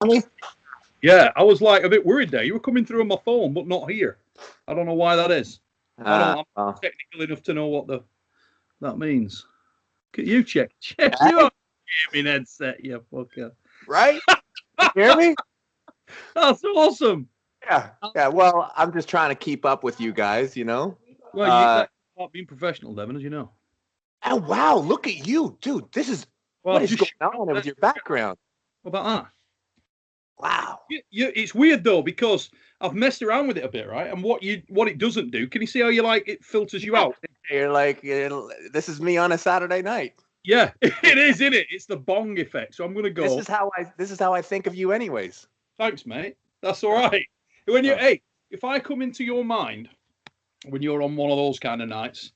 me? Yeah, I was like a bit worried there. You were coming through on my phone, but not here. I don't know why that is. I'm technical enough to know what that means. Can you check you on gaming headset, you fucker. Right? You hear me? That's awesome. Yeah. Well, I'm just trying to keep up with you guys, you know. Well, you're not being professional, Devon, as you know. Oh wow! Look at you, dude. This is what is going on with your background. What about that? Wow. It's weird though, because I've messed around with it a bit, right? And what it doesn't do. Can you see how it filters you out? You're like, this is me on a Saturday night. Yeah, it is, isn't it? It's the bong effect. So I'm gonna go. This is how I think of you, anyways. Thanks, mate. That's all right. If I come into your mind when you're on one of those kind of nights,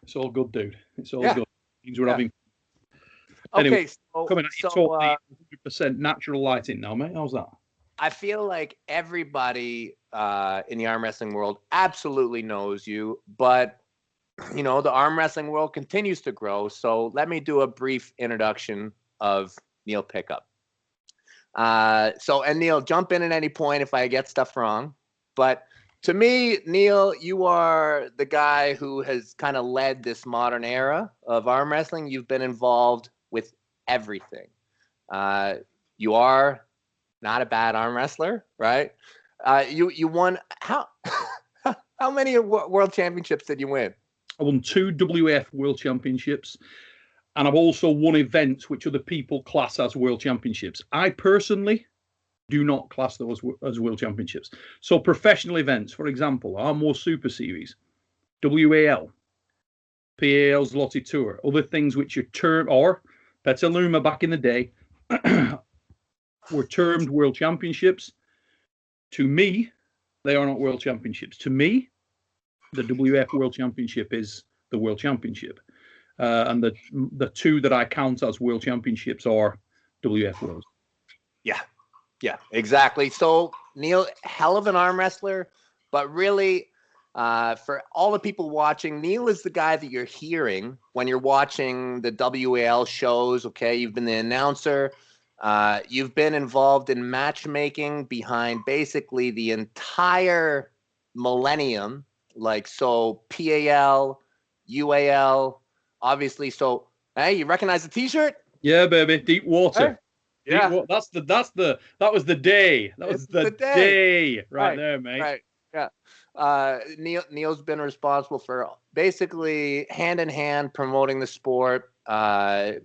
it's all good, dude. It's all good. It means we're having. Anyway, coming at you, 100% natural lighting now, mate. How's that? I feel like everybody in the arm wrestling world absolutely knows you, but you know the arm wrestling world continues to grow. So let me do a brief introduction of Neil Pickup. And Neil, jump in at any point if I get stuff wrong. But to me, Neil, you are the guy who has kind of led this modern era of arm wrestling. You've been involved with everything. You are not a bad arm wrestler, right? You won how many world championships did you win? I won 2 WAF world championships, and I've also won events which other people class as world championships. I personally do not class those as world championships. So professional events, for example, Armwar Super Series, WAL, PAL's Lottie Tour, other things which are termed, or Petaluma back in the day, were termed world championships. To me, they are not world championships. To me, the WF World Championship is the world championship. And the 2 that I count as world championships are WF Worlds. Yeah, exactly. So Neil, hell of an arm wrestler, but really, for all the people watching, Neil is the guy that you're hearing when you're watching the WAL shows. Okay, you've been the announcer. You've been involved in matchmaking behind basically the entire millennium, like so PAL, UAL, obviously. So, hey, you recognize the T-shirt? Yeah, baby, Deep Water. Hey? Yeah, that was the day. That was the day right there, mate. Right. Yeah. Neil's been responsible for basically hand in hand promoting the sport. I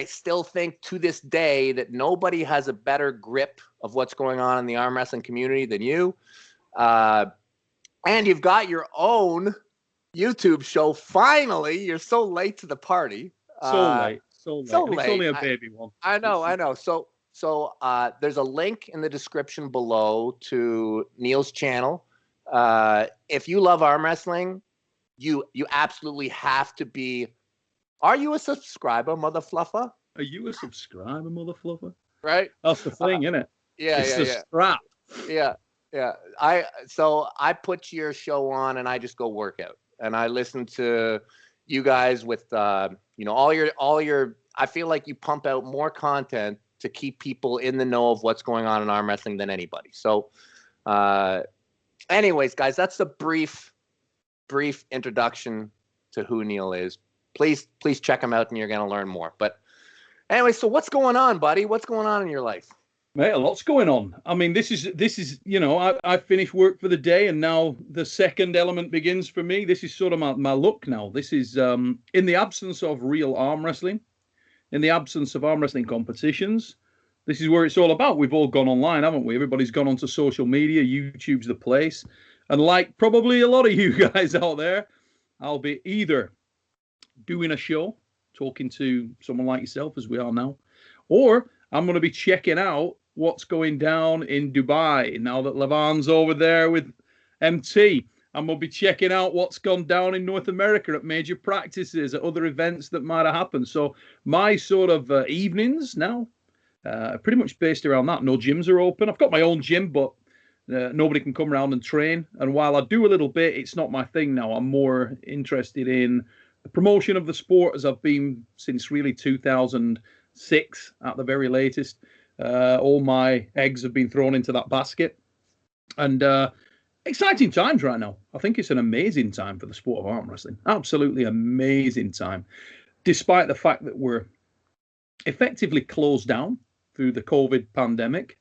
still think to this day that nobody has a better grip of what's going on in the arm wrestling community than you. And you've got your own YouTube show. Finally, you're so late to the party. So late. It's only a baby one. I know. So there's a link in the description below to Neil's channel. If you love arm wrestling, you absolutely have to be. Are you a subscriber, mother fluffer? Are you a subscriber, mother fluffer? Right. That's the thing, isn't it? Yeah, it's the strap. Yeah. I put your show on and I just go work out and I listen to you guys with all your. I feel like you pump out more content to keep people in the know of what's going on in arm wrestling than anybody. So, anyways, guys, that's the brief introduction to who Neil is. Please check him out and you're going to learn more. But anyway, so what's going on, buddy? What's going on in your life? Mate, a lot's going on. I mean, this is I finished work for the day and now the second element begins for me. This is sort of my look now. This is in the absence of real arm wrestling, in the absence of arm wrestling competitions, this is where it's all about. We've all gone online, haven't we? Everybody's gone onto social media. YouTube's the place. And like probably a lot of you guys out there, I'll be either doing a show, talking to someone like yourself, as we are now, or I'm going to be checking out what's going down in Dubai now that Levan's over there with MT. And we'll be checking out what's gone down in North America at major practices, at other events that might have happened. So my sort of evenings now are pretty much based around that. No gyms are open. I've got my own gym, but nobody can come around and train. And while I do a little bit, it's not my thing now. I'm more interested in the promotion of the sport, as I've been since really 2006 at the very latest. All my eggs have been thrown into that basket. And exciting times right now. I think it's an amazing time for the sport of arm wrestling. Absolutely amazing time. Despite the fact that we're effectively closed down through the COVID pandemic,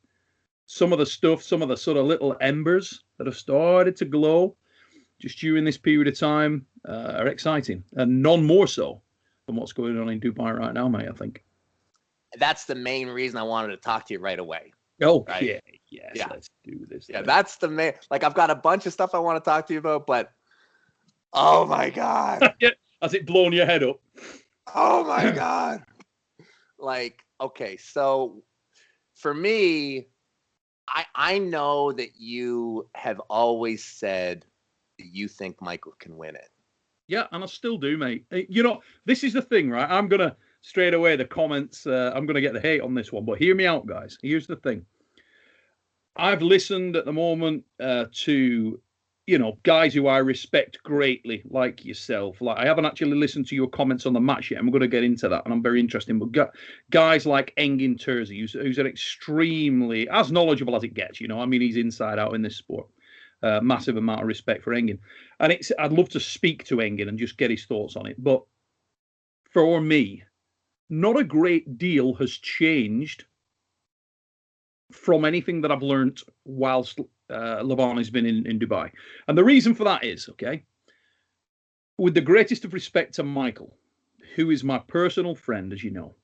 some of the sort of little embers that have started to glow just during this period of time are exciting, and none more so than what's going on in Dubai right now, mate, I think. That's the main reason I wanted to talk to you right away. Okay, right? Yes, yeah. Let's do this. Yeah, that's the main. Like, I've got a bunch of stuff I want to talk to you about, but oh my God. Has it blown your head up? Oh my God. Like, okay, so for me, I know that you have always said that you think Michael can win it. Yeah, and I still do, mate. You know, this is the thing, right? I'm going to, straight away, the comments, I'm going to get the hate on this one, but hear me out, guys. Here's the thing. I've listened at the moment to, you know, guys who I respect greatly, like yourself. Like, I haven't actually listened to your comments on the match yet. I'm going to get into that, and I'm very interested. But guys like Engin Terzi, who's an extremely, as knowledgeable as it gets, you know. I mean, he's inside out in this sport. Massive amount of respect for Engin. And I'd love to speak to Engin and just get his thoughts on it. But for me, not a great deal has changed from anything that I've learned whilst Levan has been in Dubai. And the reason for that is, okay, with the greatest of respect to Michael, who is my personal friend, as you know,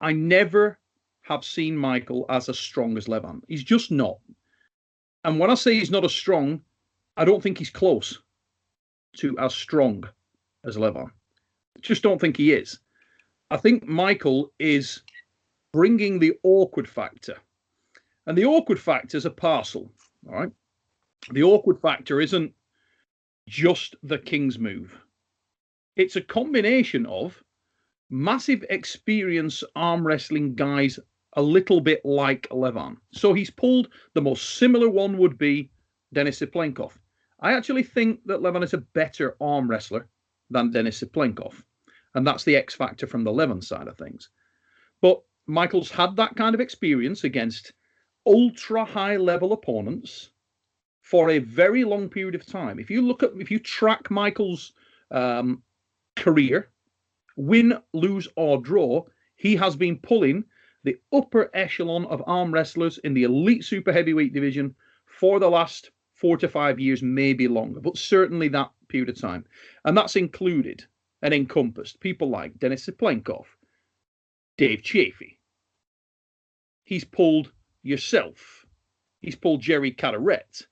I never have seen Michael as strong as Levan. He's just not. And when I say he's not as strong, I don't think he's close to as strong as Levan. I just don't think he is. I think Michael is bringing the awkward factor. And the awkward factor is a parcel, all right? The awkward factor isn't just the King's move. It's a combination of massive experience arm wrestling guys a little bit like Levan. So he's pulled the most similar one would be Denis Siplenkov. I actually think that Levan is a better arm wrestler than Denis Siplenkov. And that's the X factor from the Levan side of things. But Michael's had that kind of experience against ultra high level opponents for a very long period of time. If you track Michael's career, win, lose, or draw, he has been pulling the upper echelon of arm wrestlers in the elite super heavyweight division for the last 4 to 5 years, maybe longer, but certainly that period of time. And that's included and encompassed people like Denis Siplenkov, Dave Chafee. He's pulled yourself. He's pulled Jerry Carteret.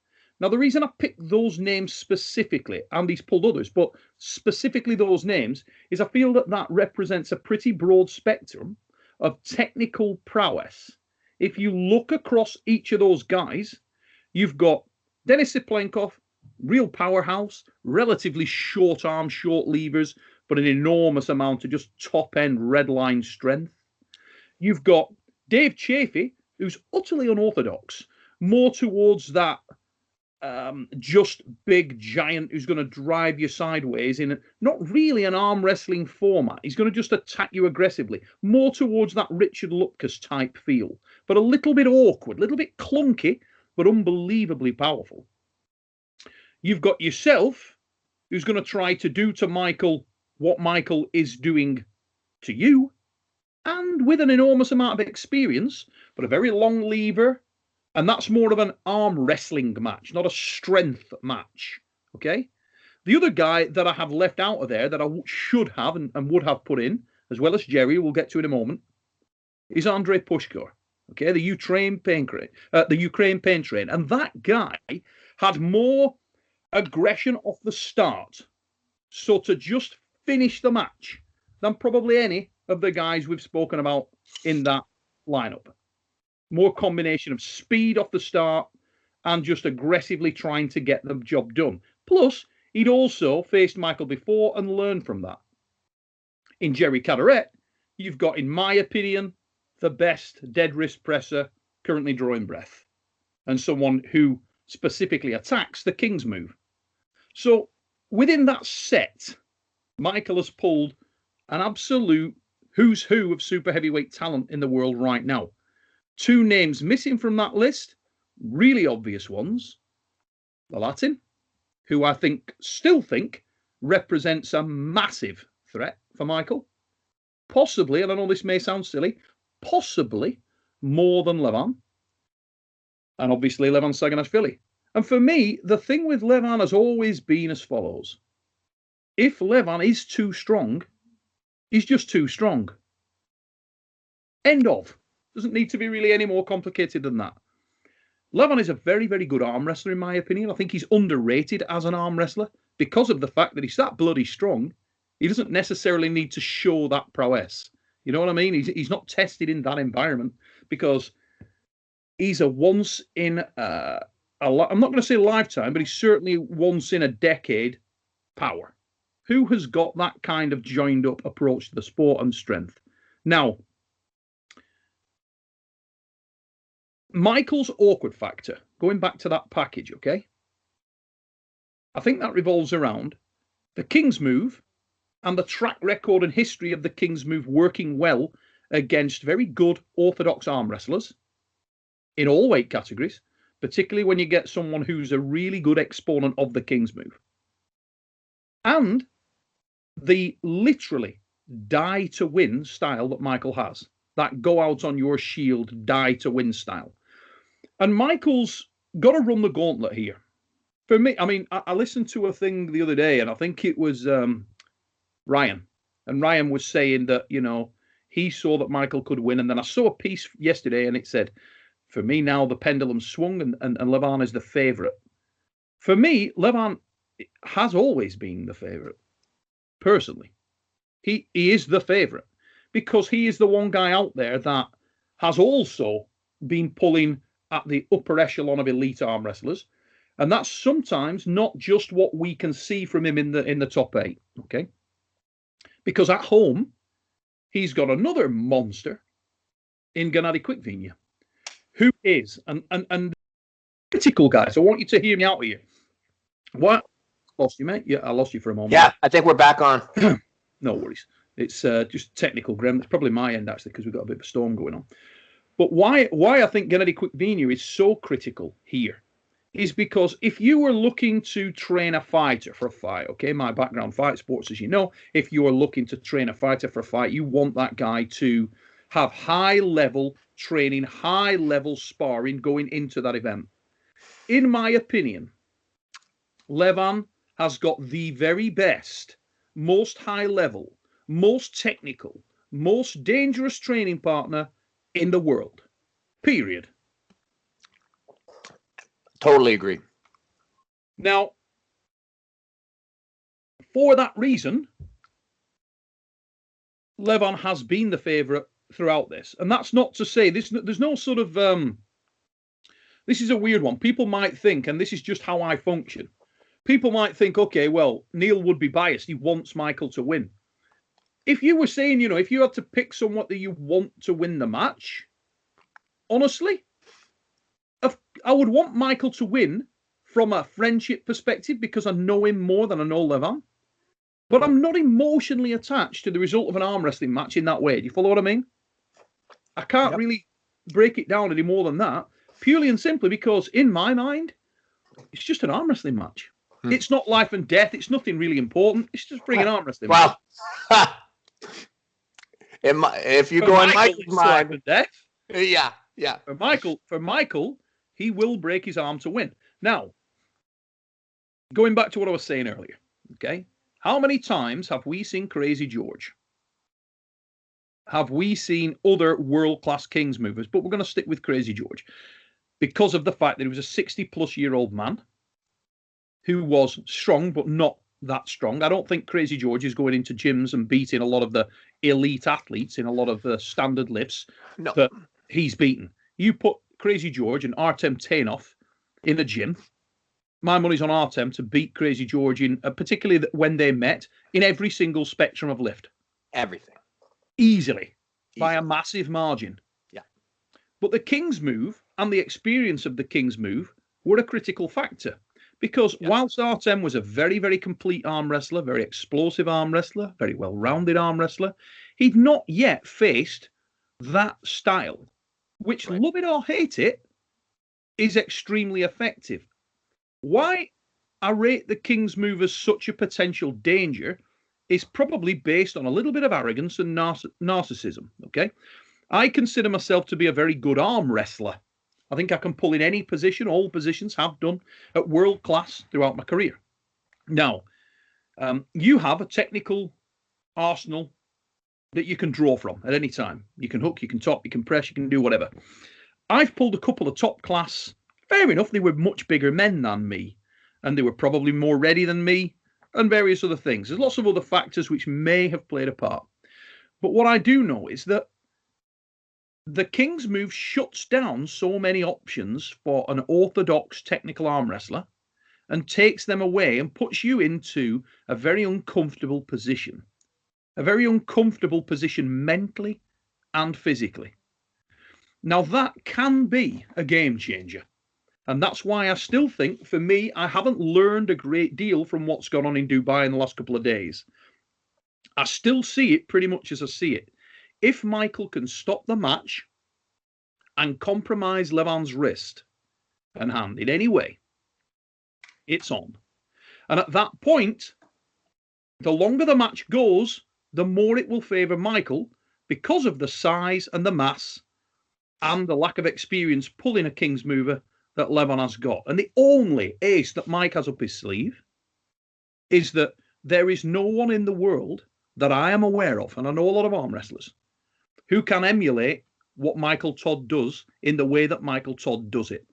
Now, the reason I picked those names specifically, and he's pulled others, but specifically those names, is I feel that that represents a pretty broad spectrum of technical prowess. If you look across each of those guys, you've got Denis Siplenkov, real powerhouse, relatively short arms, short levers, but an enormous amount of just top-end red line strength. You've got Dave Chafee, who's utterly unorthodox, more towards that just big giant who's going to drive you sideways in not really an arm wrestling format. He's going to just attack you aggressively, more towards that Richard Lupkus type feel, but a little bit awkward, a little bit clunky, but unbelievably powerful. You've got yourself, who's going to try to do to Michael what Michael is doing to you, and with an enormous amount of experience, but a very long lever. And that's more of an arm wrestling match, not a strength match. Okay? The other guy that I have left out of there that I should have and would have put in, as well as Jerry, we'll get to in a moment, is Andrei Pushkar. Okay, the Ukraine pain train. And that guy had more aggression off the start, so to just finish the match, than probably any of the guys we've spoken about in that lineup. More combination of speed off the start and just aggressively trying to get the job done. Plus, he'd also faced Michael before and learned from that. In Jerry Carteret, you've got, in my opinion, the best dead wrist presser currently drawing breath, and someone who specifically attacks the King's move. So within that set, Michael has pulled an absolute who's who of super heavyweight talent in the world right now. Two names missing from that list, really obvious ones. The Latin, who I still think represents a massive threat for Michael. Possibly, and I know this may sound silly, possibly more than Levan. And obviously Levan Saginashvilli. And for me, the thing with Levan has always been as follows. If Levan is too strong, he's just too strong. End of. Doesn't need to be really any more complicated than that. Levan is a very, very good arm wrestler, in my opinion. I think he's underrated as an arm wrestler because of the fact that he's that bloody strong. He doesn't necessarily need to show that prowess. You know what I mean? He's not tested in that environment because he's a once in I'm not going to say lifetime, but he's certainly once in a decade power. Who has got that kind of joined up approach to the sport and strength? Now, Michael's awkward factor, going back to that package, okay? I think that revolves around the King's move and the track record and history of the King's move working well against very good orthodox arm wrestlers in all weight categories, particularly when you get someone who's a really good exponent of the King's move. And the literally die to win style that Michael has, that go out on your shield, die to win style. And Michael's got to run the gauntlet here. For me, I mean, I listened to a thing the other day, and I think it was Ryan. And Ryan was saying that, you know, he saw that Michael could win. And then I saw a piece yesterday, and it said, for me now, the pendulum swung, and Levan is the favourite. For me, Levan has always been the favourite. Personally, he is the favourite because he is the one guy out there that has also been pulling at the upper echelon of elite arm wrestlers, and that's sometimes not just what we can see from him in the top 8. Okay, because at home he's got another monster in Gennady Quickvinia, who is and critical guys. I want you to hear me out here. What? Lost you, mate? Yeah, I lost you for a moment. Yeah, I think we're back on. No worries. It's just technical, Graham. It's probably my end, actually, because we've got a bit of a storm going on. But why I think Gennady Quickvinia is so critical here is because if you were looking to train a fighter for a fight, okay, my background, fight sports, as you know, if you are looking to train a fighter for a fight, you want that guy to have high-level training, high-level sparring going into that event. In my opinion, Levan has got the very best, most high level, most technical, most dangerous training partner in the world. Period. Totally agree. Now, for that reason, Levan has been the favourite throughout this. And that's not to say, there's no sort of... this is a weird one. People might think, and this is just how I function, people might think, okay, well, Neil would be biased. He wants Michael to win. If you were saying, you know, if you had to pick someone that you want to win the match, honestly, I would want Michael to win from a friendship perspective because I know him more than I know Levan. But I'm not emotionally attached to the result of an arm wrestling match in that way. Do you follow what I mean? I can't really break it down any more than that, purely and simply because in my mind, it's just an arm wrestling match. It's not life and death. It's nothing really important. It's just bringing arm wrestling. Well, if you go in Michael's mind, and death. Yeah. For Michael, he will break his arm to win. Now, going back to what I was saying earlier, okay? How many times have we seen Crazy George? Have we seen other world-class Kings movers? But we're going to stick with Crazy George because of the fact that he was a 60-plus-year-old man who was strong, but not that strong. I don't think Crazy George is going into gyms and beating a lot of the elite athletes in a lot of the standard lifts that he's beaten. You put Crazy George and Artem Tainov in a gym, my money's on Artem to beat Crazy George, in particularly when they met, in every single spectrum of lift. Everything. Easily. By a massive margin. Yeah. But the King's move and the experience of the King's move were a critical factor. Because whilst Artem was a very, very complete arm wrestler, very explosive arm wrestler, very well-rounded arm wrestler, he'd not yet faced that style which, love it or hate it, is extremely effective. Why I rate the King's move as such a potential danger is probably based on a little bit of arrogance and narcissism, okay? I consider myself to be a very good arm wrestler. I think I can pull in any position, all positions, have done at world class throughout my career. Now, you have a technical arsenal that you can draw from at any time. You can hook, you can top, you can press, you can do whatever. I've pulled a couple of top class. Fair enough, they were much bigger men than me, and they were probably more ready than me, and various other things. There's lots of other factors which may have played a part. But what I do know is that the King's move shuts down so many options for an orthodox technical arm wrestler and takes them away and puts you into a very uncomfortable position. A very uncomfortable position mentally and physically. Now, that can be a game changer. And that's why I still think, for me, I haven't learned a great deal from what's gone on in Dubai in the last couple of days. I still see it pretty much as I see it. If Michael can stop the match and compromise Levan's wrist and hand in any way, it's on. And at that point, the longer the match goes, the more it will favour Michael because of the size and the mass and the lack of experience pulling a King's mover that Levan has got. And the only ace that Mike has up his sleeve is that there is no one in the world that I am aware of, and I know a lot of arm wrestlers, who can emulate what Michael Todd does in the way that Michael Todd does it.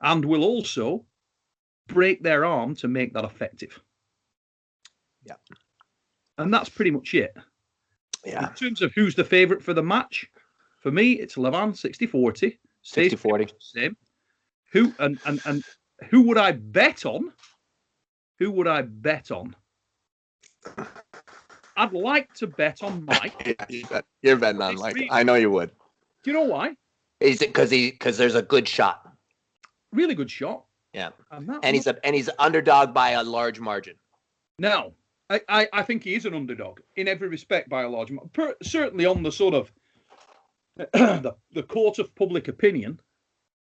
And will also break their arm to make that effective. Yeah. And that's pretty much it. Yeah. In terms of who's the favourite for the match, for me, it's Levan, 60-40. 60-40. Same. Who would I bet on? Who would I bet on? I'd like to bet on Mike. Yeah, you're betting on Mike. I know you would. Do you know why? Is it because there's a good shot? Really good shot. Yeah. And he's underdog by a large margin. Now, I think he is an underdog in every respect by a large margin. Certainly on the sort of the court of public opinion,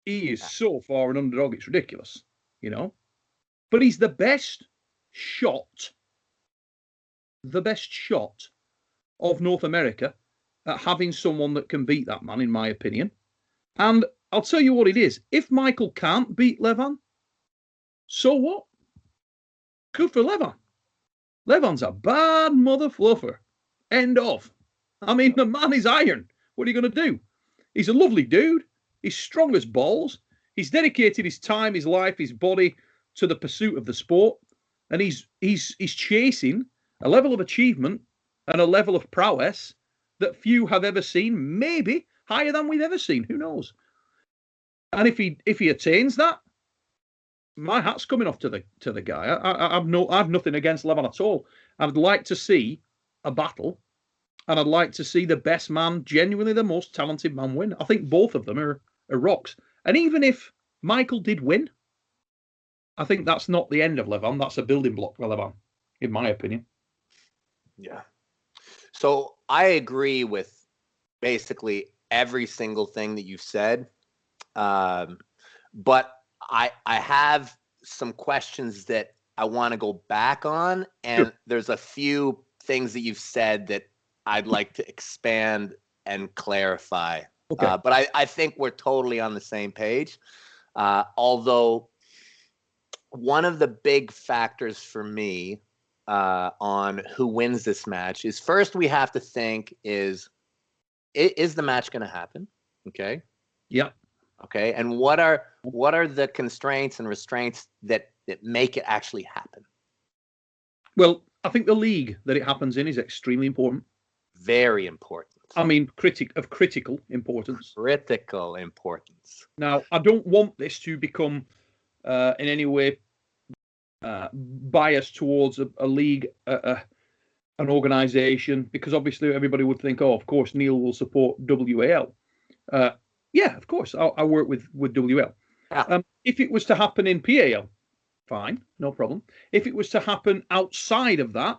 he is so far an underdog, it's ridiculous, you know. But he's the best shot of North America at having someone that can beat that man, in my opinion. And I'll tell you what it is. If Michael can't beat Levan, so what? Good for Levan. Levan's a bad mother fluffer. End of. I mean, the man is iron. What are you going to do? He's a lovely dude. He's strong as balls. He's dedicated his time, his life, his body to the pursuit of the sport. And he's chasing a level of achievement and a level of prowess that few have ever seen, maybe higher than we've ever seen. Who knows? And if he attains that, my hat's coming off to the guy. I've nothing against Levan at all. I'd like to see a battle, and I'd like to see the best man, genuinely the most talented man, win. I think both of them are rocks. And even if Michael did win, I think that's not the end of Levan. That's a building block for Levan, in my opinion. Yeah. So I agree with basically every single thing that you've said. But I have some questions that I want to go back on. And there's a few things that you've said that I'd like to expand and clarify. Okay. But I think we're totally on the same page. Although one of the big factors for me on who wins this match is, first we have to think is the match going to happen? Okay. Yeah. Okay. And what are the constraints and restraints that make it actually happen? Well, I think the league that it happens in is extremely important. Very important. I mean, critical importance. Critical importance. Now, I don't want this to become in any way biased towards a league, an organisation, because obviously everybody would think, oh, of course, Neil will support WAL. Yeah, of course, I work with WL. Yeah. If it was to happen in PAL, fine, no problem. If it was to happen outside of that,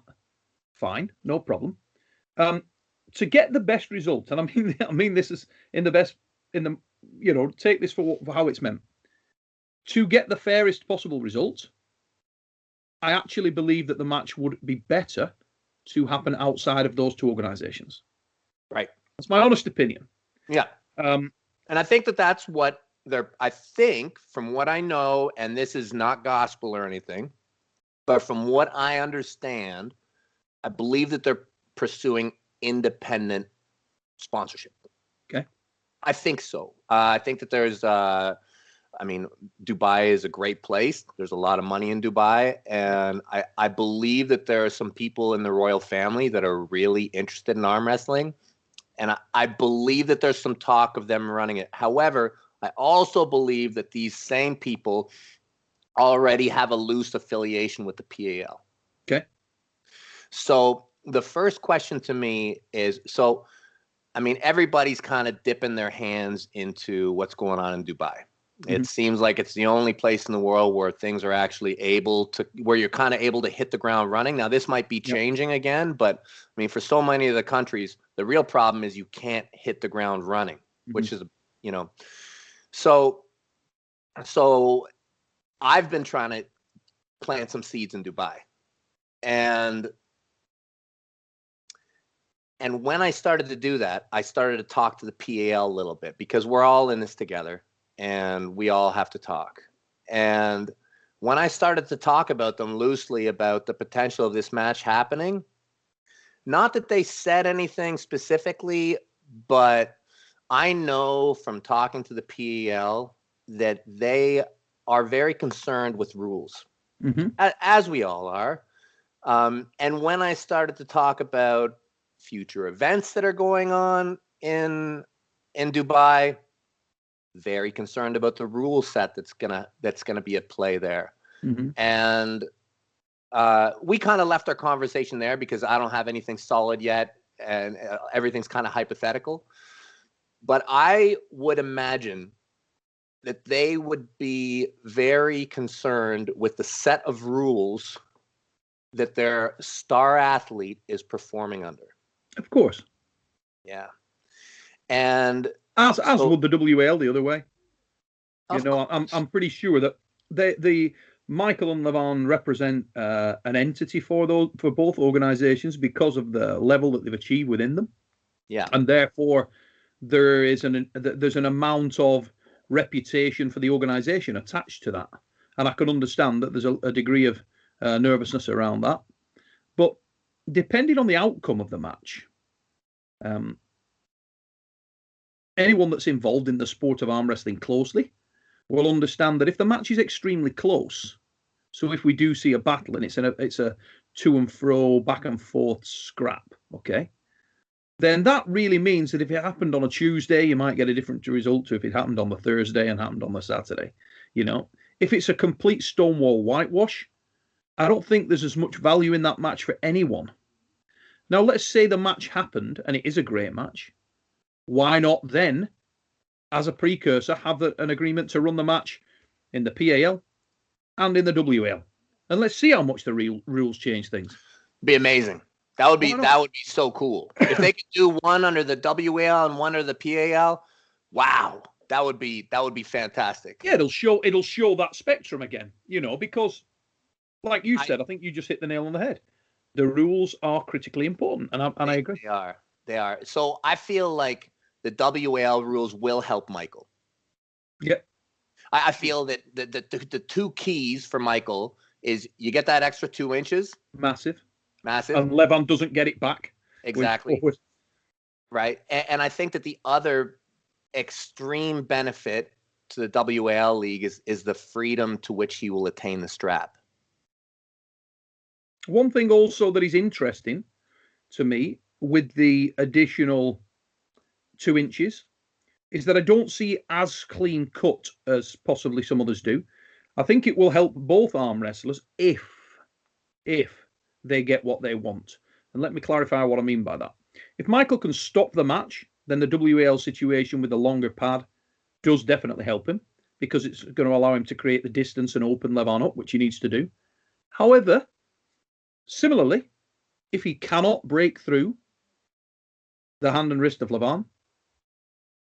fine, no problem. to get the best result, and I mean this is take this for how it's meant. To get the fairest possible result, I actually believe that the match would be better to happen outside of those two organizations. Right. That's my honest opinion. Yeah. And I think that's what I think from what I know, and this is not gospel or anything, but from what I understand, I believe that they're pursuing independent sponsorship. Okay. I think so. I think that there's, Dubai is a great place. There's a lot of money in Dubai. And I believe that there are some people in the royal family that are really interested in arm wrestling. And I believe that there's some talk of them running it. However, I also believe that these same people already have a loose affiliation with the PAL. Okay. So the first question to me is, everybody's kind of dipping their hands into what's going on in Dubai. Mm-hmm. It seems like it's the only place in the world where things are actually where you're kind of able to hit the ground running. Now, this might be changing again, but for so many of the countries, the real problem is you can't hit the ground running, which is, so I've been trying to plant some seeds in Dubai. And when I started to do that, I started to talk to the PAL a little bit because we're all in this together and we all have to talk. And when I started to talk about them loosely about the potential of this match happening, not that they said anything specifically, but I know from talking to the PAL that they are very concerned with rules, as we all are. And when I started to talk about future events that are going on in Dubai, very concerned about the rule set that's gonna be at play there. And we kind of left our conversation there because I don't have anything solid yet, and everything's kind of hypothetical. But I would imagine that they would be very concerned with the set of rules that their star athlete is performing under. Of course. Yeah. And as would the WAL the other way. I'm pretty sure that the Michael and Levan represent an entity for both organizations because of the level that they've achieved within them. Yeah. And therefore there's an amount of reputation for the organization attached to that. And I can understand that there's a degree of nervousness around that. But depending on the outcome of the match, anyone that's involved in the sport of arm wrestling closely will understand that if the match is extremely close, so if we do see a battle and it's a to and fro, back and forth scrap, okay, then that really means that if it happened on a Tuesday, you might get a different result to if it happened on the Thursday and happened on the Saturday. If it's a complete stonewall whitewash, I don't think there's as much value in that match for anyone. Now, let's say the match happened and it is a great match. Why not then, as a precursor, have an agreement to run the match in the PAL and in the WL? And let's see how much the rules change things. Be amazing. That would be so cool. If they could do one under the WL and one under the PAL, wow, that would be fantastic. Yeah, it'll show that spectrum again, because like you said, I think you just hit the nail on the head. The rules are critically important, and I agree. They are. So I feel like the WL rules will help Michael. Yeah. I feel that the two keys for Michael is you get that extra 2 inches. Massive. And Levan doesn't get it back. Exactly. Right. And I think that the other extreme benefit to the WL league is the freedom to which he will attain the strap. One thing also that is interesting to me with the additional 2 inches is that I don't see as clean cut as possibly some others do. I think it will help both arm wrestlers if they get what they want. And let me clarify what I mean by that. If Michael can stop the match, then the WAL situation with the longer pad does definitely help him because it's going to allow him to create the distance and open Levan up, which he needs to do. However, similarly, if he cannot break through the hand and wrist of Levan.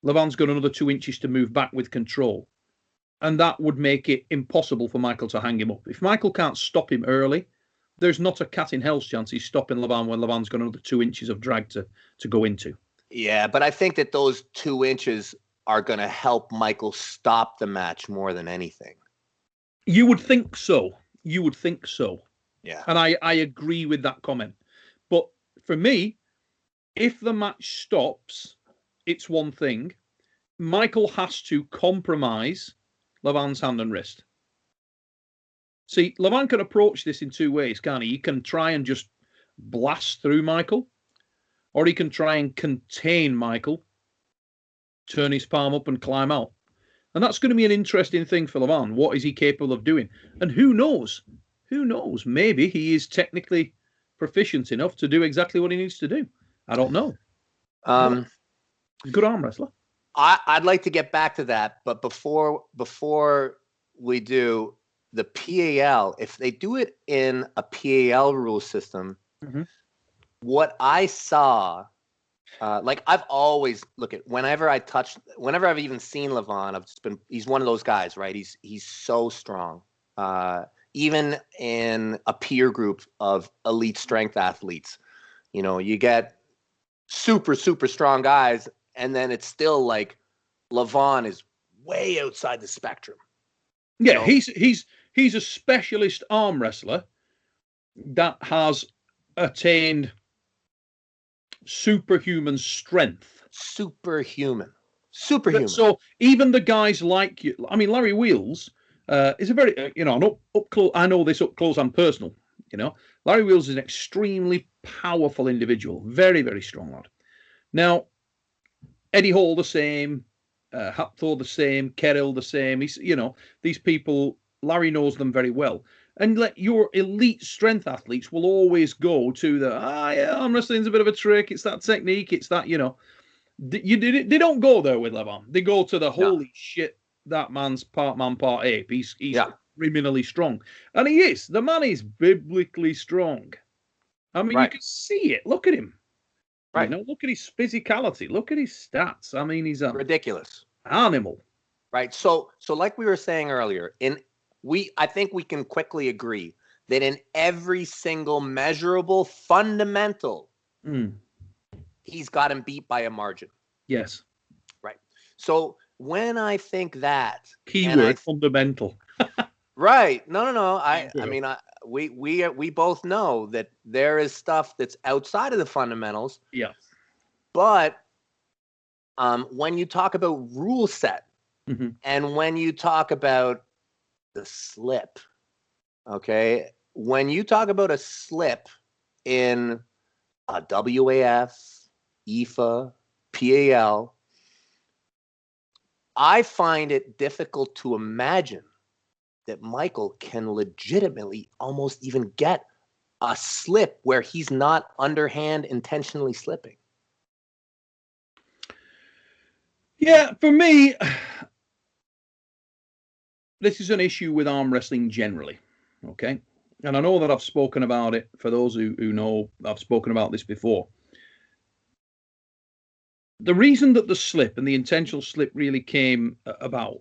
Levan's got another 2 inches to move back with control. And that would make it impossible for Michael to hang him up. If Michael can't stop him early, there's not a cat in hell's chance he's stopping Levan when Levan's got another 2 inches of drag to go into. Yeah, but I think that those 2 inches are going to help Michael stop the match more than anything. You would think so. You would think so. Yeah. And I agree with that comment. But for me, if the match stops, it's one thing. Michael has to compromise Levan's hand and wrist. See, Levan can approach this in two ways, can't he? He can try and just blast through Michael, or he can try and contain Michael, turn his palm up and climb out. And that's going to be an interesting thing for Levan. What is he capable of doing? And who knows? Who knows? Maybe he is technically proficient enough to do exactly what he needs to do. I don't know. Good arm wrestler. I'd like to get back to that, but before we do, the PAL, if they do it in a PAL rule system, what I saw, like I've always whenever I've even seen Levan, he's one of those guys, right? He's so strong. Even in a peer group of elite strength athletes, you get super, super strong guys, and then it's still like Levan is way outside the spectrum. Yeah, he's a specialist arm wrestler that has attained superhuman strength. Superhuman. So even the guys like you, I mean, Larry Wheels is a very, an up close. I know this up close and personal. Larry Wheels is an extremely powerful individual, very, very strong lad. Now, Eddie Hall the same, Hapthor the same, Kerrill the same. He's, these people, Larry knows them very well. And your elite strength athletes will always go to the, arm wrestling's a bit of a trick. It's that technique. It's that, they don't go there with Levan. They go to the holy shit, that man's part man, part ape. He's criminally strong. And he is. The man is biblically strong. I mean, you can see it. Look at him. Right. Look at his physicality. Look at his stats. I mean, he's a ridiculous animal. Right. So like we were saying earlier, I think we can quickly agree that in every single measurable fundamental, he's got him beat by a margin. Yes. Right. So when I think that keyword fundamental. Right. No. I mean, we both know that there is stuff that's outside of the fundamentals. Yeah. But when you talk about rule set and when you talk about the slip, okay, when you talk about a slip in a WAF, IFA, PAL, I find it difficult to imagine that Michael can legitimately almost even get a slip where he's not underhand intentionally slipping. Yeah, for me, this is an issue with arm wrestling generally, okay? And I know that I've spoken about it. For those who know, I've spoken about this before. The reason that the slip and the intentional slip really came about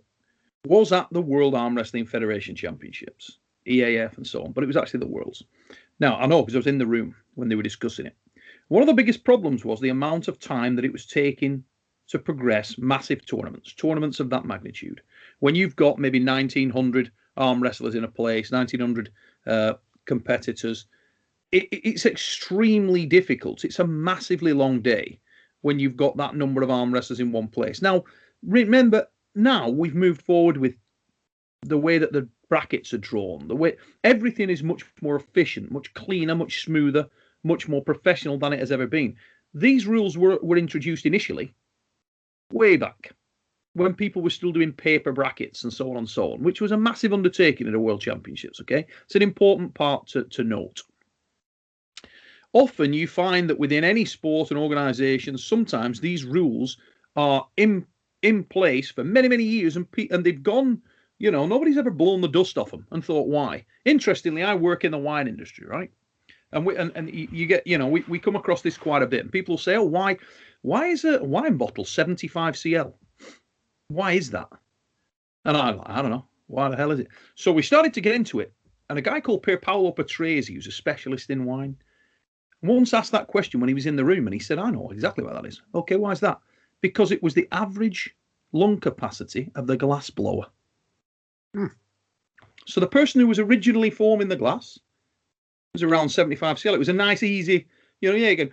was at the World Arm Wrestling Federation Championships, EAF and so on, but it was actually the Worlds. Now, I know because I was in the room when they were discussing it. One of the biggest problems was the amount of time that it was taking to progress massive tournaments of that magnitude. When you've got maybe 1,900 arm wrestlers in a place, 1,900 competitors, it's extremely difficult. It's a massively long day when you've got that number of arm wrestlers in one place. Now, remember, now we've moved forward with the way that the brackets are drawn, the way everything is much more efficient, much cleaner, much smoother, much more professional than it has ever been. These rules were introduced initially way back when people were still doing paper brackets and so on, which was a massive undertaking at the World Championships, okay? It's an important part to note. Often you find that within any sport and organisation, sometimes these rules are in place for many, many years, and they've gone, nobody's ever blown the dust off them and thought, why? Interestingly, I work in the wine industry, right? And you get, we come across this quite a bit, and people will say, "Oh, why is a wine bottle 75 cl? Why is that?" And I don't know. Why the hell is it? So we started to get into it, and a guy called Pierpaolo Patrese, who's a specialist in wine, once asked that question when he was in the room, and he said, "I know exactly what that is." Okay, why is that? Because it was the average lung capacity of the glass blower. So the person who was originally forming the glass was around 75 cl. It was a nice, easy, you can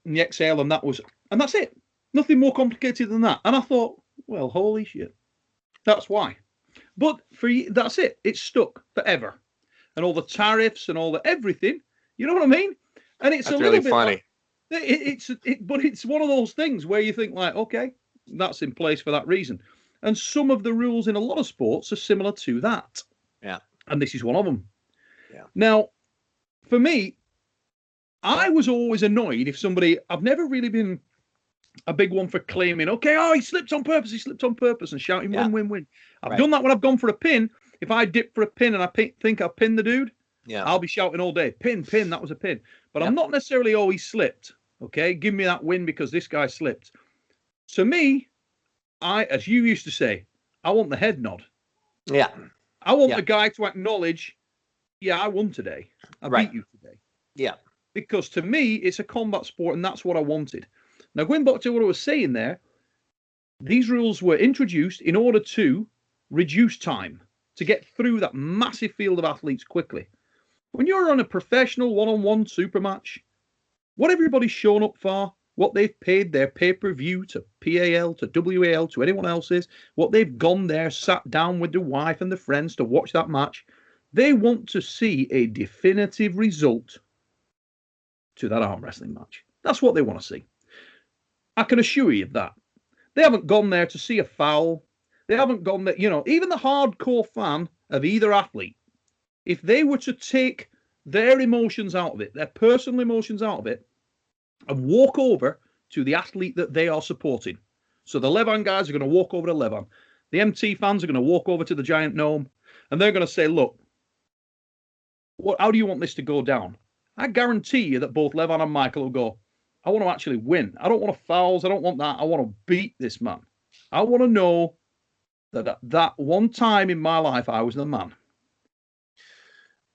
and you exhale, and that's it. Nothing more complicated than that. And I thought, well, holy shit, that's why. But that's it. It's stuck forever, and all the tariffs and all the everything. You know what I mean? And it's that's a little really bit funny. But it's one of those things where you think like, okay, that's in place for that reason. And some of the rules in a lot of sports are similar to that. Yeah. And this is one of them. Yeah. Now, for me, I was always annoyed if I've never really been a big one for claiming, okay, oh, he slipped on purpose and shouting, win. I've done that when I've gone for a pin. If I dip for a pin and I think I've pinned the dude, I'll be shouting all day, pin, that was a pin. But I'm not necessarily, oh, he slipped. Okay, give me that win because this guy slipped. To me, as you used to say, I want the head nod. Yeah. I want the guy to acknowledge, I won today. I beat you today. Yeah. Because to me, it's a combat sport, and that's what I wanted. Now, going back to what I was saying there, these rules were introduced in order to reduce time, to get through that massive field of athletes quickly. When you're on a professional one-on-one super match, what everybody's shown up for, what they've paid their pay-per-view to PAL, to WAL, to anyone else's, what they've gone there, sat down with their wife and their friends to watch that match, they want to see a definitive result to that arm wrestling match. That's what they want to see. I can assure you of that. They haven't gone there to see a foul. They haven't gone there, even the hardcore fan of either athlete, if they were to take their emotions out of it, their personal emotions out of it, and walk over to the athlete that they are supporting. So the Levan guys are going to walk over to Levan. The MT fans are going to walk over to the Giant Gnome, and they're going to say, look, how do you want this to go down? I guarantee you that both Levan and Michael will go, I want to actually win. I don't want fouls. I don't want that. I want to beat this man. I want to know that one time in my life, I was the man.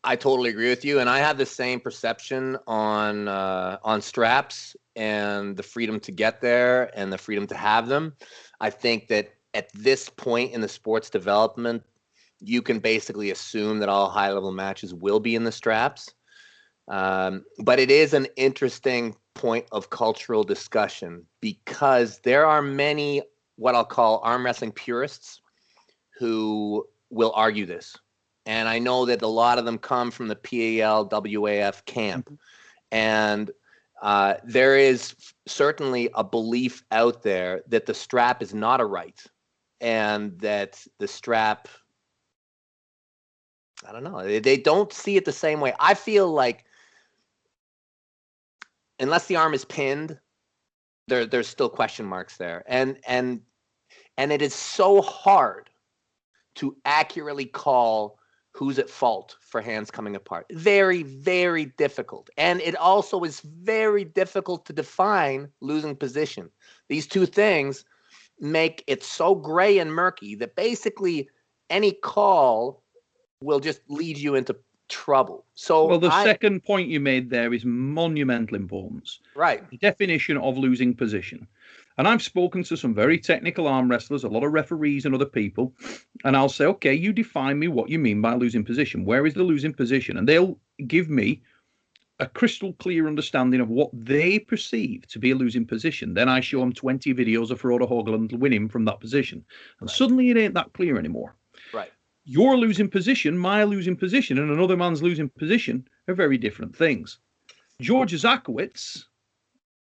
I totally agree with you, and I have the same perception on straps and the freedom to get there and the freedom to have them. I think that at this point in the sport's development, you can basically assume that all high-level matches will be in the straps. But it is an interesting point of cultural discussion because there are many what I'll call arm wrestling purists who will argue this. And I know that a lot of them come from the PAL, WAF camp. And there is certainly a belief out there that the strap is not a right and that the strap, I don't know, they don't see it the same way. I feel like unless the arm is pinned, there's still question marks there. And it is so hard to accurately call who's at fault for hands coming apart. Very, very difficult. And it also is very difficult to define losing position. These two things make it so gray and murky that basically any call will just lead you into trouble. So well, the second point you made there is monumental importance. Right. The definition of losing position. And I've spoken to some very technical arm wrestlers, a lot of referees and other people, and I'll say, okay, you define me what you mean by losing position. Where is the losing position? And they'll give me a crystal clear understanding of what they perceive to be a losing position. Then I show them 20 videos of Frode Hogland winning from that position. And suddenly it ain't that clear anymore. Right. Your losing position, my losing position, and another man's losing position are very different things. George Zakowicz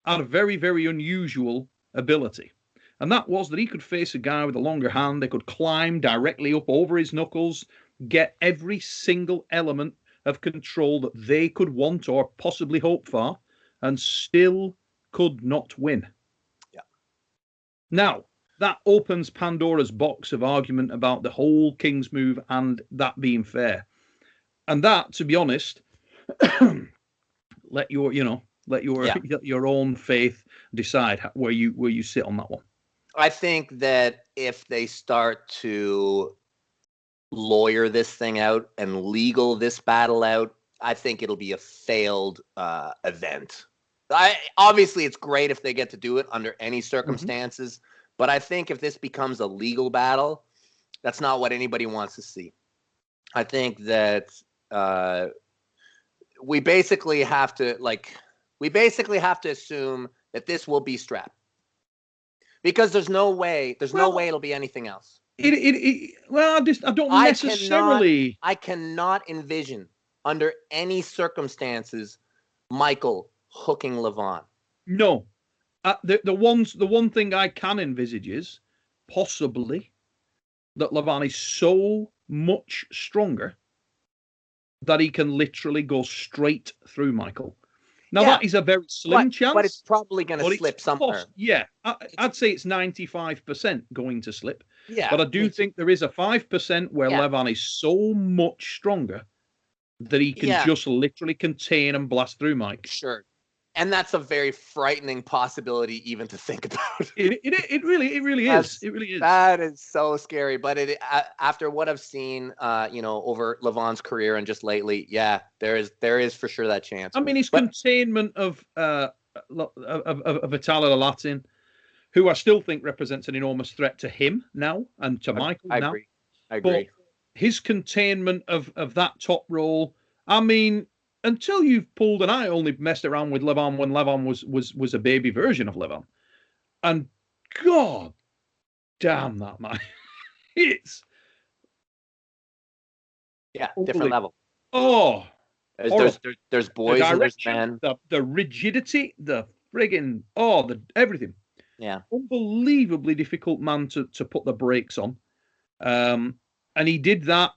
had a very, very unusual ability. And that was that he could face a guy with a longer hand. They could climb directly up over his knuckles, get every single element of control that they could want or possibly hope for, and still could not win. Yeah. Now, that opens Pandora's box of argument about the whole King's move and that being fair. And that, to be honest, let your Yeah. your own faith decide where you sit on that one. I think that if they start to lawyer this thing out and legal this battle out, I think it'll be a failed event. Obviously, it's great if they get to do it under any circumstances, but I think if this becomes a legal battle, that's not what anybody wants to see. I think that we basically have to assume that this will be strap, because there's no way it'll be anything else. Well, I don't necessarily. I cannot envision under any circumstances Michael hooking Levan. No, the one thing I can envisage is possibly that Levan is so much stronger that he can literally go straight through Michael. Now, that is a very slim chance. But it's probably going to slip somewhere. Yeah, I'd say it's 95% going to slip. Yeah. But I do think there is a 5% where Levan is so much stronger that he can just literally contain and blast through Mike. Sure. And that's a very frightening possibility even to think about. It really is. It really is. That is so scary. But after what I've seen, over Levan's career and just lately, there is for sure that chance. I mean, his containment of Vitaly Larratt, who I still think represents an enormous threat to him now and to Michael now. I agree. But his containment of that top role, I mean, until you've pulled, and I only messed around with Levan when Levan was a baby version of Levan. And God damn that man. It's different level. Oh, there's boys and there's men. The rigidity, the friggin' everything. Yeah. Unbelievably difficult man to put the brakes on. And he did that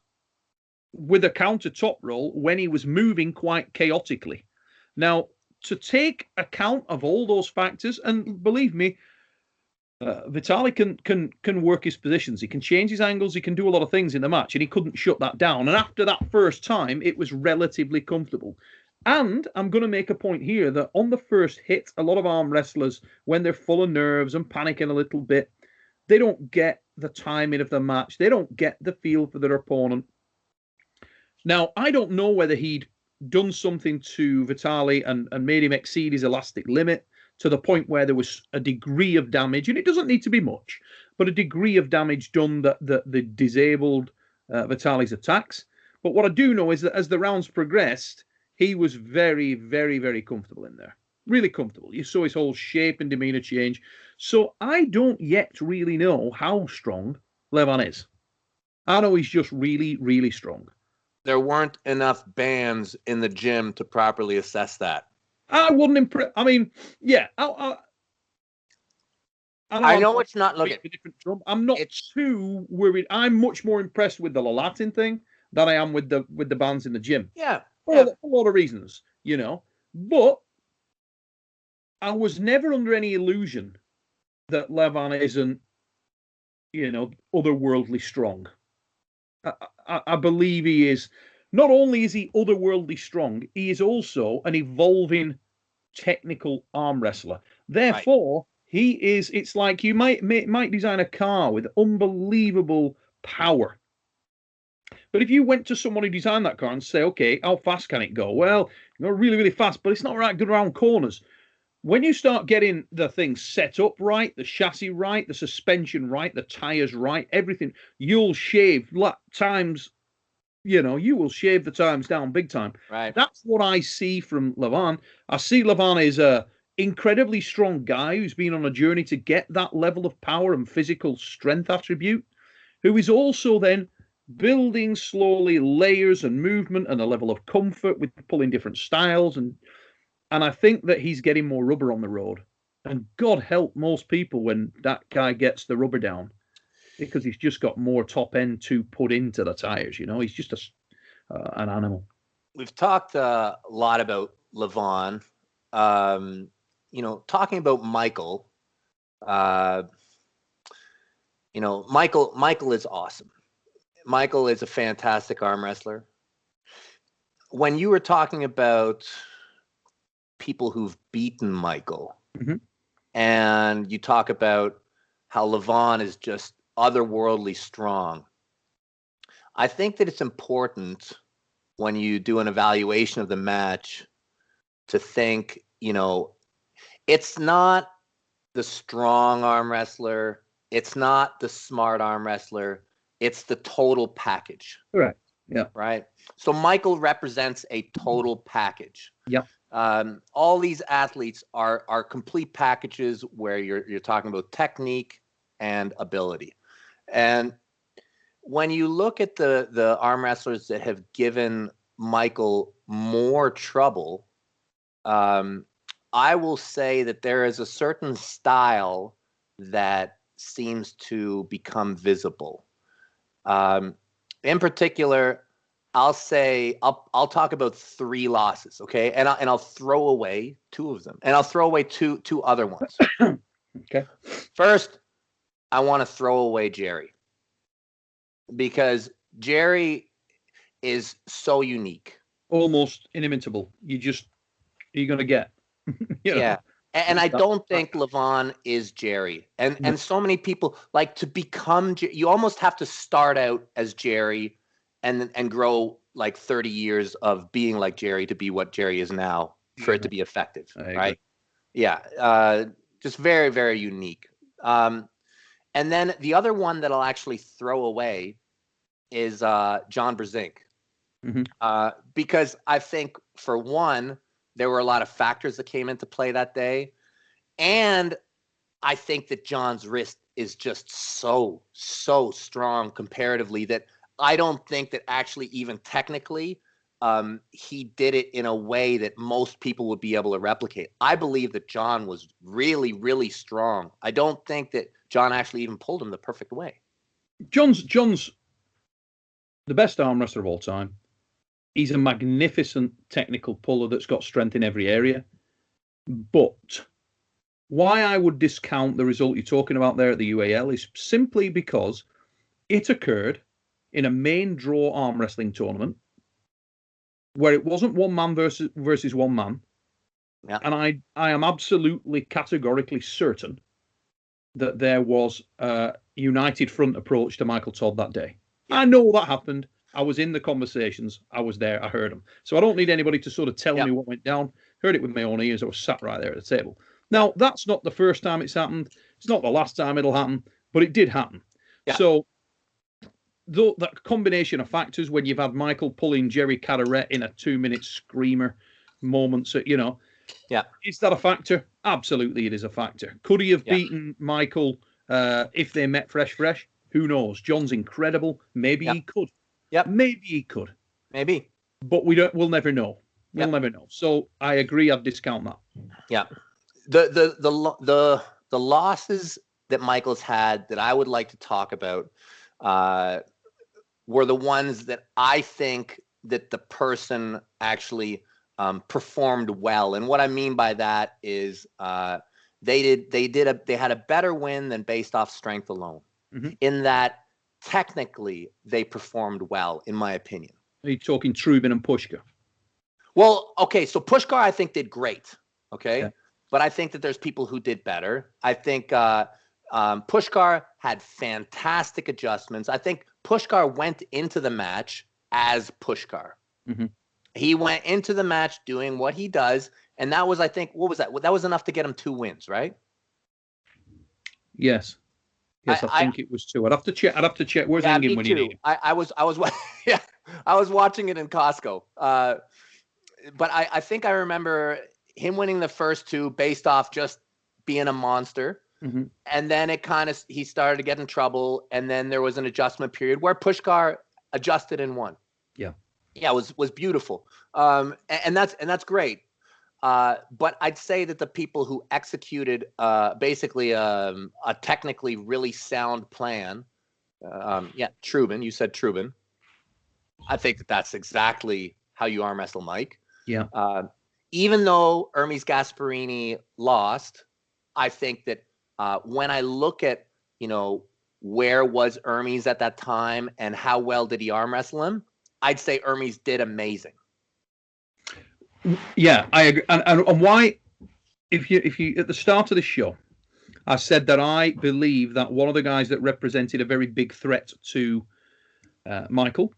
with a counter top roll when he was moving quite chaotically. Now, to take account of all those factors, and believe me, Vitaly can work his positions. He can change his angles. He can do a lot of things in the match, and he couldn't shut that down. And after that first time, it was relatively comfortable. And I'm going to make a point here that on the first hit, a lot of arm wrestlers, when they're full of nerves and panicking a little bit, they don't get the timing of the match. They don't get the feel for their opponent. Now, I don't know whether he'd done something to Vitaly and made him exceed his elastic limit to the point where there was a degree of damage, and it doesn't need to be much, but a degree of damage done that disabled Vitaly's attacks. But what I do know is that as the rounds progressed, he was very, very, very comfortable in there. Really comfortable. You saw his whole shape and demeanor change. So I don't yet really know how strong Levan is. I know he's just really, really strong. There weren't enough bands in the gym to properly assess that. I wouldn't impress. I mean, yeah. I know it's not. Look, I'm not too worried. I'm much more impressed with the Larratt thing than I am with the bands in the gym. Yeah. For a lot of reasons, But I was never under any illusion that Levan isn't, otherworldly strong. I believe he is. Not only is he otherworldly strong, he is also an evolving technical arm wrestler. Therefore, he is. It's like you might design a car with unbelievable power, but if you went to someone who designed that car and say, "Okay, how fast can it go?" Well, really, really fast, but it's not right good around corners. When you start getting the thing set up right, the chassis right, the suspension right, the tires right, everything, you'll shave times. You will shave the times down big time. Right. That's what I see from Levan. I see Levan as a incredibly strong guy who's been on a journey to get that level of power and physical strength attribute, who is also then building slowly layers and movement and a level of comfort with pulling different styles. And I think that he's getting more rubber on the road. And God help most people when that guy gets the rubber down, because he's just got more top end to put into the tires. He's just an animal. We've talked a lot about Levan. Talking about Michael. Michael is awesome. Michael is a fantastic arm wrestler. when you were talking about people who've beaten Michael, and you talk about how Levan is just otherworldly strong, I think that it's important when you do an evaluation of the match to think, it's not the strong arm wrestler, it's not the smart arm wrestler, it's the total package. Right. Yeah. Right. So Michael represents a total package. Yeah. All these athletes are complete packages where you're talking about technique and ability. And when you look at the arm wrestlers that have given Michael more trouble, I will say that there is a certain style that seems to become visible. In particular, I'll talk about 3 losses, okay? And I'll throw away 2 of them, and I'll throw away two other ones. Okay. First, I want to throw away Jerry, because Jerry is so unique, almost inimitable. You're gonna get. Yeah. And I don't think Levan is Jerry. And so many people, like, to become, you almost have to start out as Jerry and grow like 30 years of being like Jerry to be what Jerry is now for it to be effective, right? Yeah. Just very, very unique. And then the other one that I'll actually throw away is John Brzenk. Because I think, for one, there were a lot of factors that came into play that day. And I think that John's wrist is just so strong comparatively that I don't think that actually, even technically, he did it in a way that most people would be able to replicate. I believe that John was really, really strong. I don't think that John actually even pulled him the perfect way. John's the best arm wrestler of all time. He's a magnificent technical puller that's got strength in every area. But why I would discount the result you're talking about there at the UAL is simply because it occurred in a main draw arm wrestling tournament where it wasn't one man versus one man. Yeah. And I am absolutely categorically certain that there was a united front approach to Michael Todd that day. Yeah. I know that happened. I was in the conversations. I was there. I heard them. So I don't need anybody to sort of tell me what went down. Heard it with my own ears. I was sat right there at the table. Now, that's not the first time it's happened. It's not the last time it'll happen, but it did happen. Yeah. So that combination of factors, when you've had Michael pulling Jerry Carteret in a 2-minute screamer moments, is that a factor? Absolutely, it is a factor. Could he have beaten Michael if they met fresh? Who knows? John's incredible. Maybe he could. Yep. Maybe he could. Maybe. But we'll never know. We'll never know. So I agree, I'd discount that. Yeah. The losses that Michael's had that I would like to talk about were the ones that I think that the person actually performed well. And what I mean by that is they had a better win than based off strength alone. In that, technically, they performed well, in my opinion. Are you talking Trubin and Pushkar? Well, okay, so Pushkar, I think, did great, okay? But I think that there's people who did better. I think Pushkar had fantastic adjustments. I think Pushkar went into the match as Pushkar. He went into the match doing what he does, and that was, I think, what was that? That was enough to get him 2 wins, right? Yes. Yes, I think it was 2. I'd have to check. Where's Engin when you need him? I was watching it in Costco. But I think I remember him winning the first 2 based off just being a monster. And then he started to get in trouble, and then there was an adjustment period where Pushkar adjusted and won. Yeah, it was beautiful. And that's great. But I'd say that the people who executed basically a technically really sound plan, Trubin, you said Trubin. I think that's exactly how you arm wrestle Mike. Yeah. Even though Hermes Gasparini lost, I think that when I look at, where was Hermes at that time and how well did he arm wrestle him, I'd say Hermes did amazing. Yeah, I agree. And why, if you at the start of the show, I said that I believe that one of the guys that represented a very big threat to Michael,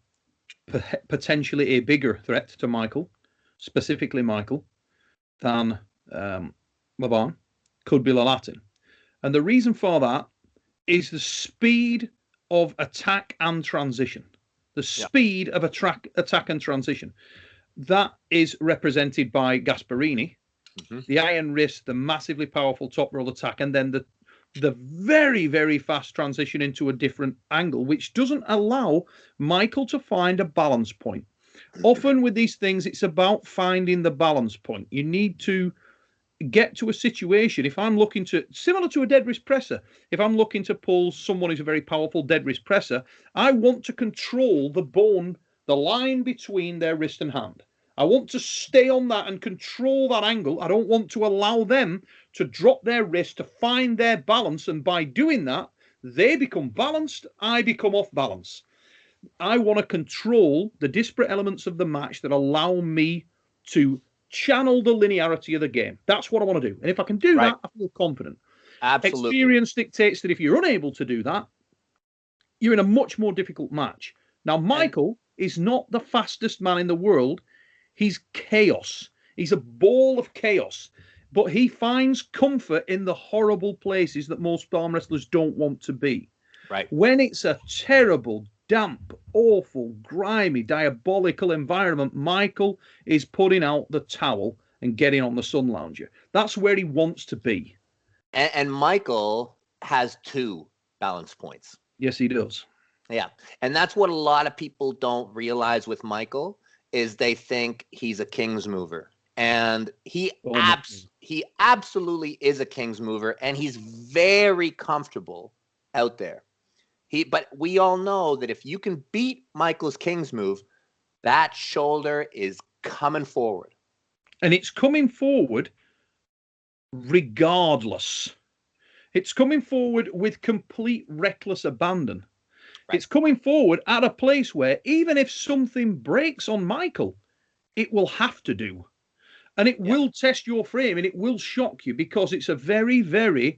potentially a bigger threat to Michael, specifically Michael, than Levan, could be Larratt. And the reason for that is the speed of attack and transition. The speed of attack and transition. That is represented by Gasparini, the iron wrist, the massively powerful top roll attack, and then the very, very fast transition into a different angle, which doesn't allow Michael to find a balance point. Often with these things, it's about finding the balance point. You need to get to a situation. If I'm looking to, similar to a dead wrist presser, if I'm looking to pull someone who's a very powerful dead wrist presser, I want to control the bone, the line between their wrist and hand. I want to stay on that and control that angle. I don't want to allow them to drop their wrist to find their balance. And by doing that, they become balanced. I become off balance. I want to control the disparate elements of the match that allow me to channel the linearity of the game. That's what I want to do. And if I can do that, I feel confident. Absolutely. Experience dictates that if you're unable to do that, you're in a much more difficult match. Now, Michael is not the fastest man in the world. He's chaos. He's a ball of chaos. But he finds comfort in the horrible places that most arm wrestlers don't want to be. Right. When it's a terrible, damp, awful, grimy, diabolical environment, Michael is putting out the towel and getting on the sun lounger. That's where he wants to be. And Michael has 2 balance points. Yes, he does. Yeah. And that's what a lot of people don't realize with Michael is they think he's a King's mover. And he absolutely is a King's mover, and he's very comfortable out there. But we all know that if you can beat Michael's King's move, that shoulder is coming forward. And it's coming forward regardless. It's coming forward with complete reckless abandon. Right. It's coming forward at a place where even if something breaks on Michael, it will have to do. And it will test your frame and it will shock you because it's a very, very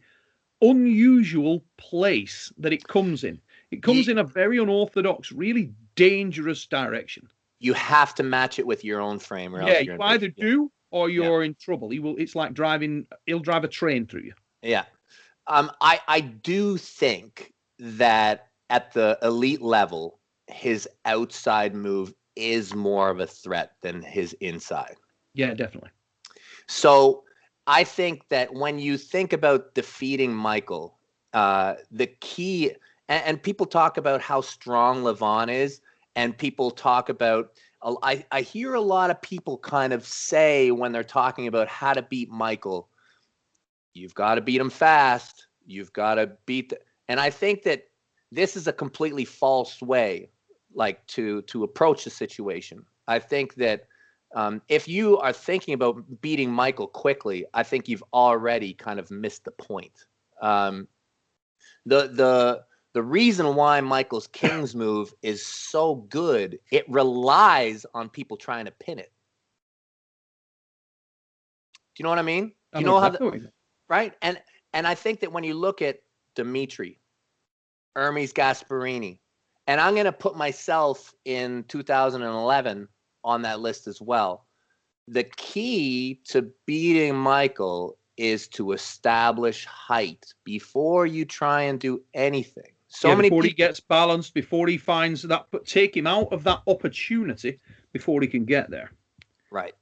unusual place that it comes in. It comes in a very unorthodox, really dangerous direction. You have to match it with your own frame. Or else you either do or you're in trouble. It's like he'll drive a train through you. Yeah. I do think that at the elite level, his outside move is more of a threat than his inside. Yeah, definitely. So I think that when you think about defeating Michael, the key, and people talk about how strong Levan is, and people talk about, I hear a lot of people kind of say when they're talking about how to beat Michael, you've got to beat him fast. You've got to beat, and I think that this is a completely false way, like to approach the situation. I think that if you are thinking about beating Michael quickly, I think you've already kind of missed the point. The reason why Michael's King's move is so good, it relies on people trying to pin it. Do you know what I mean? You know how right? And I think that when you look at Dimitri, Hermes Gasparini, and I'm going to put myself in 2011 on that list as well. The key to beating Michael is to establish height before you try and do anything. Before he gets balanced, before he finds that, but take him out of that opportunity before he can get there. Right.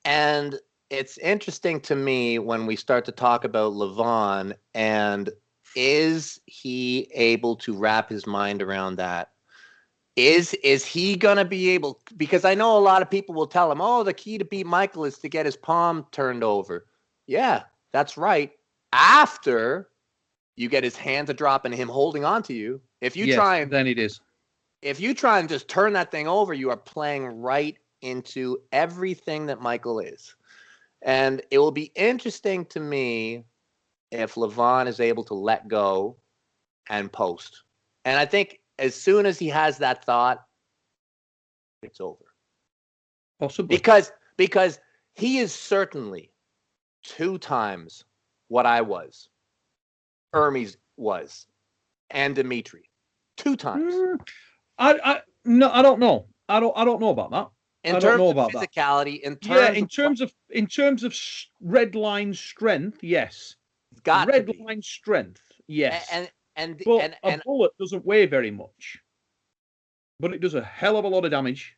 And it's interesting to me when we start to talk about Levan, and is he able to wrap his mind around that? Is he going to be able, because I know a lot of people will tell him, oh, the key to beat Michael is to get his palm turned over. Yeah, that's right. After you get his hands a drop and him holding on to you, if you try and then it is. If you try and just turn that thing over, you are playing right into everything that Michael is. And it will be interesting to me if Levan is able to let go and post. And I think as soon as he has that thought, it's over. Possibly. Because He is certainly 2 times what I was, Hermes was, and Dimitri. 2 times. No, I don't know. I don't know about that. In I don't terms know of about physicality, that. In terms of red line strength, yes. Red line strength, yes. But a bullet doesn't weigh very much, but it does a hell of a lot of damage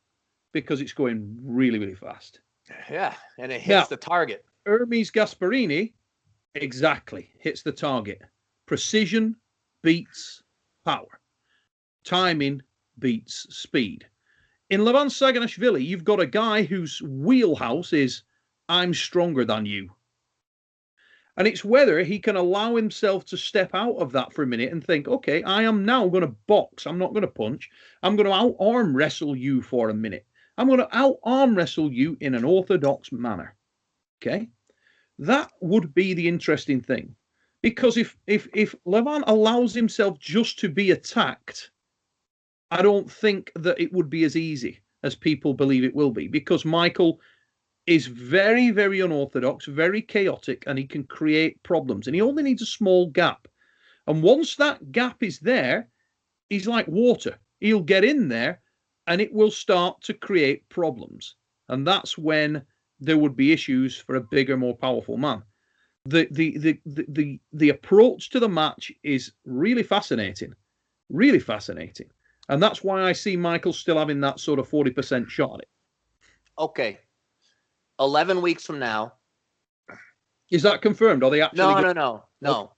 because it's going really, really fast. Yeah, and it hits the target. Hermes Gasparini, exactly, hits the target. Precision beats power. Timing beats speed. In Levan Saginashvilli, you've got a guy whose wheelhouse is, I'm stronger than you. And it's whether he can allow himself to step out of that for a minute and think, okay, I am now going to box. I'm not going to punch. I'm going to out-arm wrestle you for a minute. I'm going to out-arm wrestle you in an orthodox manner. Okay? That would be the interesting thing. Because if Levan allows himself just to be attacked, I don't think that it would be as easy as people believe it will be, because Michael is very, very unorthodox, very chaotic, and he can create problems. And he only needs a small gap. And once that gap is there, he's like water. He'll get in there and it will start to create problems. And that's when there would be issues for a bigger, more powerful man. The approach to the match is really fascinating. Really fascinating. And that's why I see Michael still having that sort of 40% shot at it. Okay. 11 weeks from now. Is that confirmed? Are they actually? No.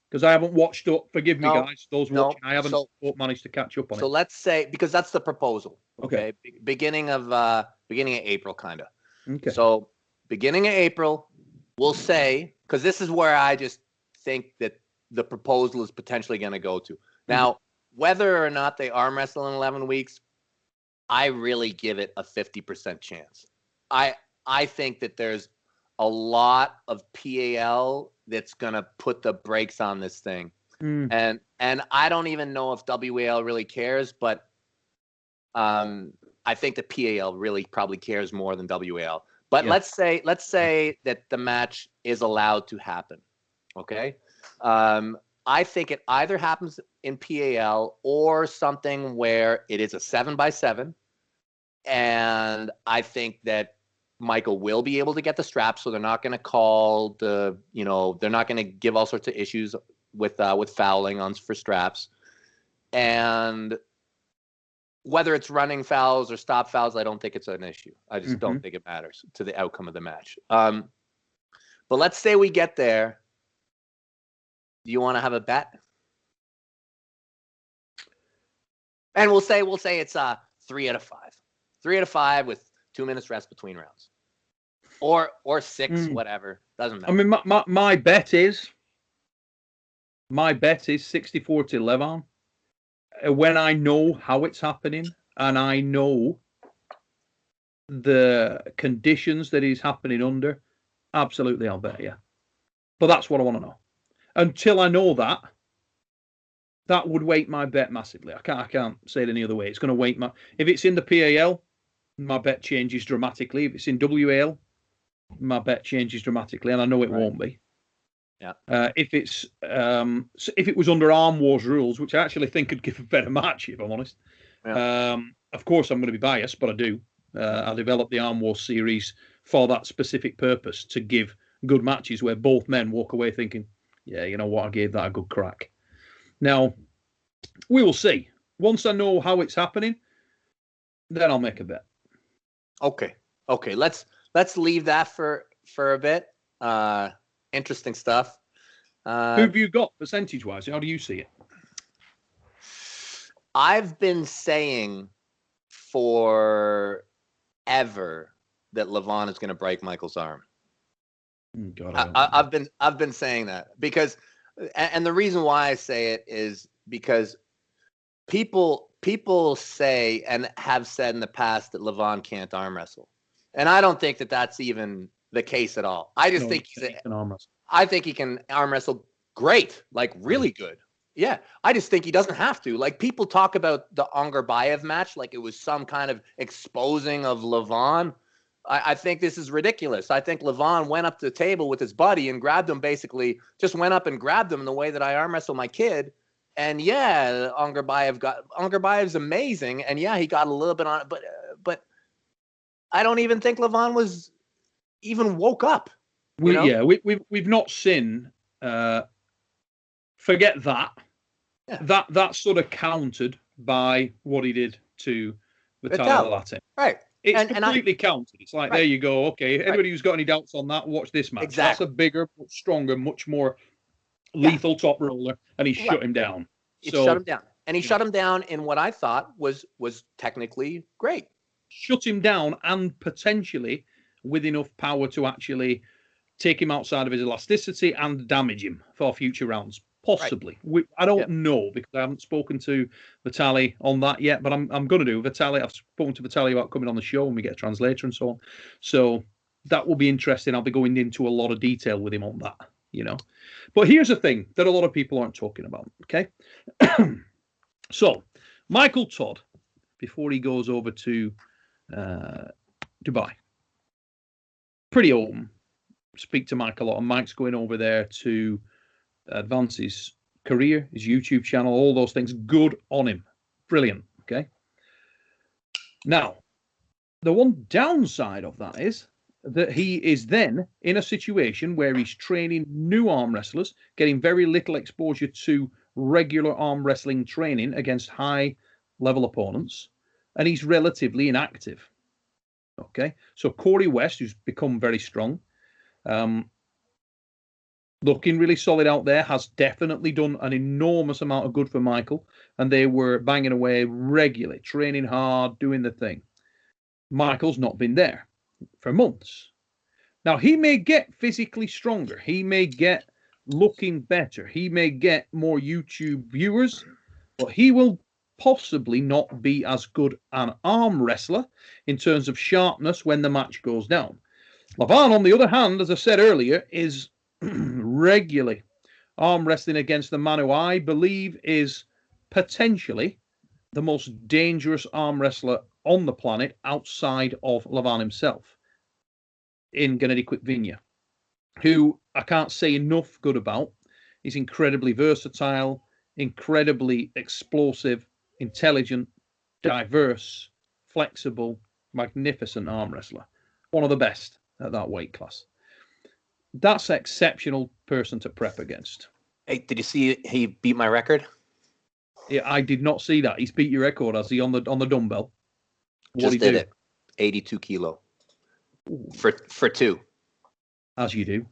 Because I haven't watched up. Forgive me, guys. Those watching, I haven't managed to catch up on it. So let's say, because that's the proposal. Okay. Beginning of April, kind of. Okay. So beginning of April, we'll say, because this is where I just think that the proposal is potentially going to go to. Now, whether or not they arm wrestle in 11 weeks, I really give it a 50% chance. I think that there's a lot of PAL that's going to put the brakes on this thing. And I don't even know if WAL really cares, but I think the PAL really probably cares more than WAL. But let's say that the match is allowed to happen. Okay? I think it either happens in PAL or something where it is a 7x7. And I think that Michael will be able to get the strap, so they're not going to call they're not going to give all sorts of issues with fouling for straps. And whether it's running fouls or stop fouls, I don't think it's an issue. I just don't think it matters to the outcome of the match. But let's say we get there. Do you want to have a bet? And we'll say it's 3 out of 5. 3 out of 5 with 2 minutes rest between rounds, or 6, whatever, doesn't matter. I mean, my bet is 64 to Levan. When I know how it's happening and I know the conditions that he's happening under, absolutely, I'll bet, yeah. But that's what I want to know. Until I know that would weight my bet massively. I can't say it any other way. It's going to weight if it's in the PAL, my bet changes dramatically. If it's in WAL, my bet changes dramatically, and I know it won't be. Yeah. If it was under Arm Wars rules, which I actually think could give a better match, if I'm honest. Yeah. Of course, I'm going to be biased, but I do. I developed the Arm Wars series for that specific purpose, to give good matches where both men walk away thinking, yeah, you know what, I gave that a good crack. Now, we will see. Once I know how it's happening, then I'll make a bet. Okay. Let's leave that for a bit. Interesting stuff. Who have you got percentage-wise? How do you see it? I've been saying forever that Levan is going to break Michael's arm. God, I've been saying that because, and the reason why I say it is because people say and have said in the past that Levan can't arm wrestle, and I don't think that that's even the case at all. I just think he can arm wrestle. I think he can arm wrestle great, like really good. Yeah, I just think he doesn't have to. Like, people talk about the Angarbayev match like it was some kind of exposing of Levan. I think this is ridiculous. I think Levan went up to the table with his buddy and grabbed him, basically just went up and grabbed him in the way that I arm wrestle my kid. And yeah, Angarbayev's amazing. And yeah, he got a little bit on it, but I don't even think Levan was even woke up. We've not seen, forget that. Yeah. That's sort of countered by what he did to Vitaly Latin. Right. It's completely counted. It's like, there you go. Okay, anybody who's got any doubts on that, watch this match. Exactly. That's a bigger, much stronger, much more lethal top roller, and he shut him down. Shut him down. And he shut him down in what I thought was technically great. Shut him down, and potentially with enough power to actually take him outside of his elasticity and damage him for future rounds. Possibly. Right. I don't know, because I haven't spoken to Vitaly on that yet, but I'm going to do. I've spoken to Vitaly about coming on the show when we get a translator and so on. So that will be interesting. I'll be going into a lot of detail with him on that, But here's the thing that a lot of people aren't talking about, okay? So, Michael Todd, before he goes over to Dubai, pretty open. Speak to Mike a lot, and Mike's going over there to advance his career, his YouTube channel, all those things. Good on him. Brilliant. Okay. Now, the one downside of that is that he is then in a situation where he's training new arm wrestlers, getting very little exposure to regular arm wrestling training against high level opponents, and he's relatively inactive. Okay. So Corey West, who's become very strong, looking really solid out there, has definitely done an enormous amount of good for Michael, and they were banging away regularly, training hard, doing the thing. Michael's not been there for months. Now, he may get physically stronger. He may get looking better. He may get more YouTube viewers, but he will possibly not be as good an arm wrestler in terms of sharpness when the match goes down. Levan, on the other hand, as I said earlier, is regularly arm wrestling against the man who I believe is potentially the most dangerous arm wrestler on the planet outside of Levan himself, in Gennady Quitvinya, who I can't say enough good about. He's incredibly versatile, incredibly explosive, intelligent, diverse, flexible, magnificent arm wrestler. One of the best at that weight class. That's an exceptional person to prep against. Hey, did you see he beat my record? Yeah, I did not see that. He's beat your record, has he, on the dumbbell? Just did it. 82 kilo. Ooh. For two. As you do.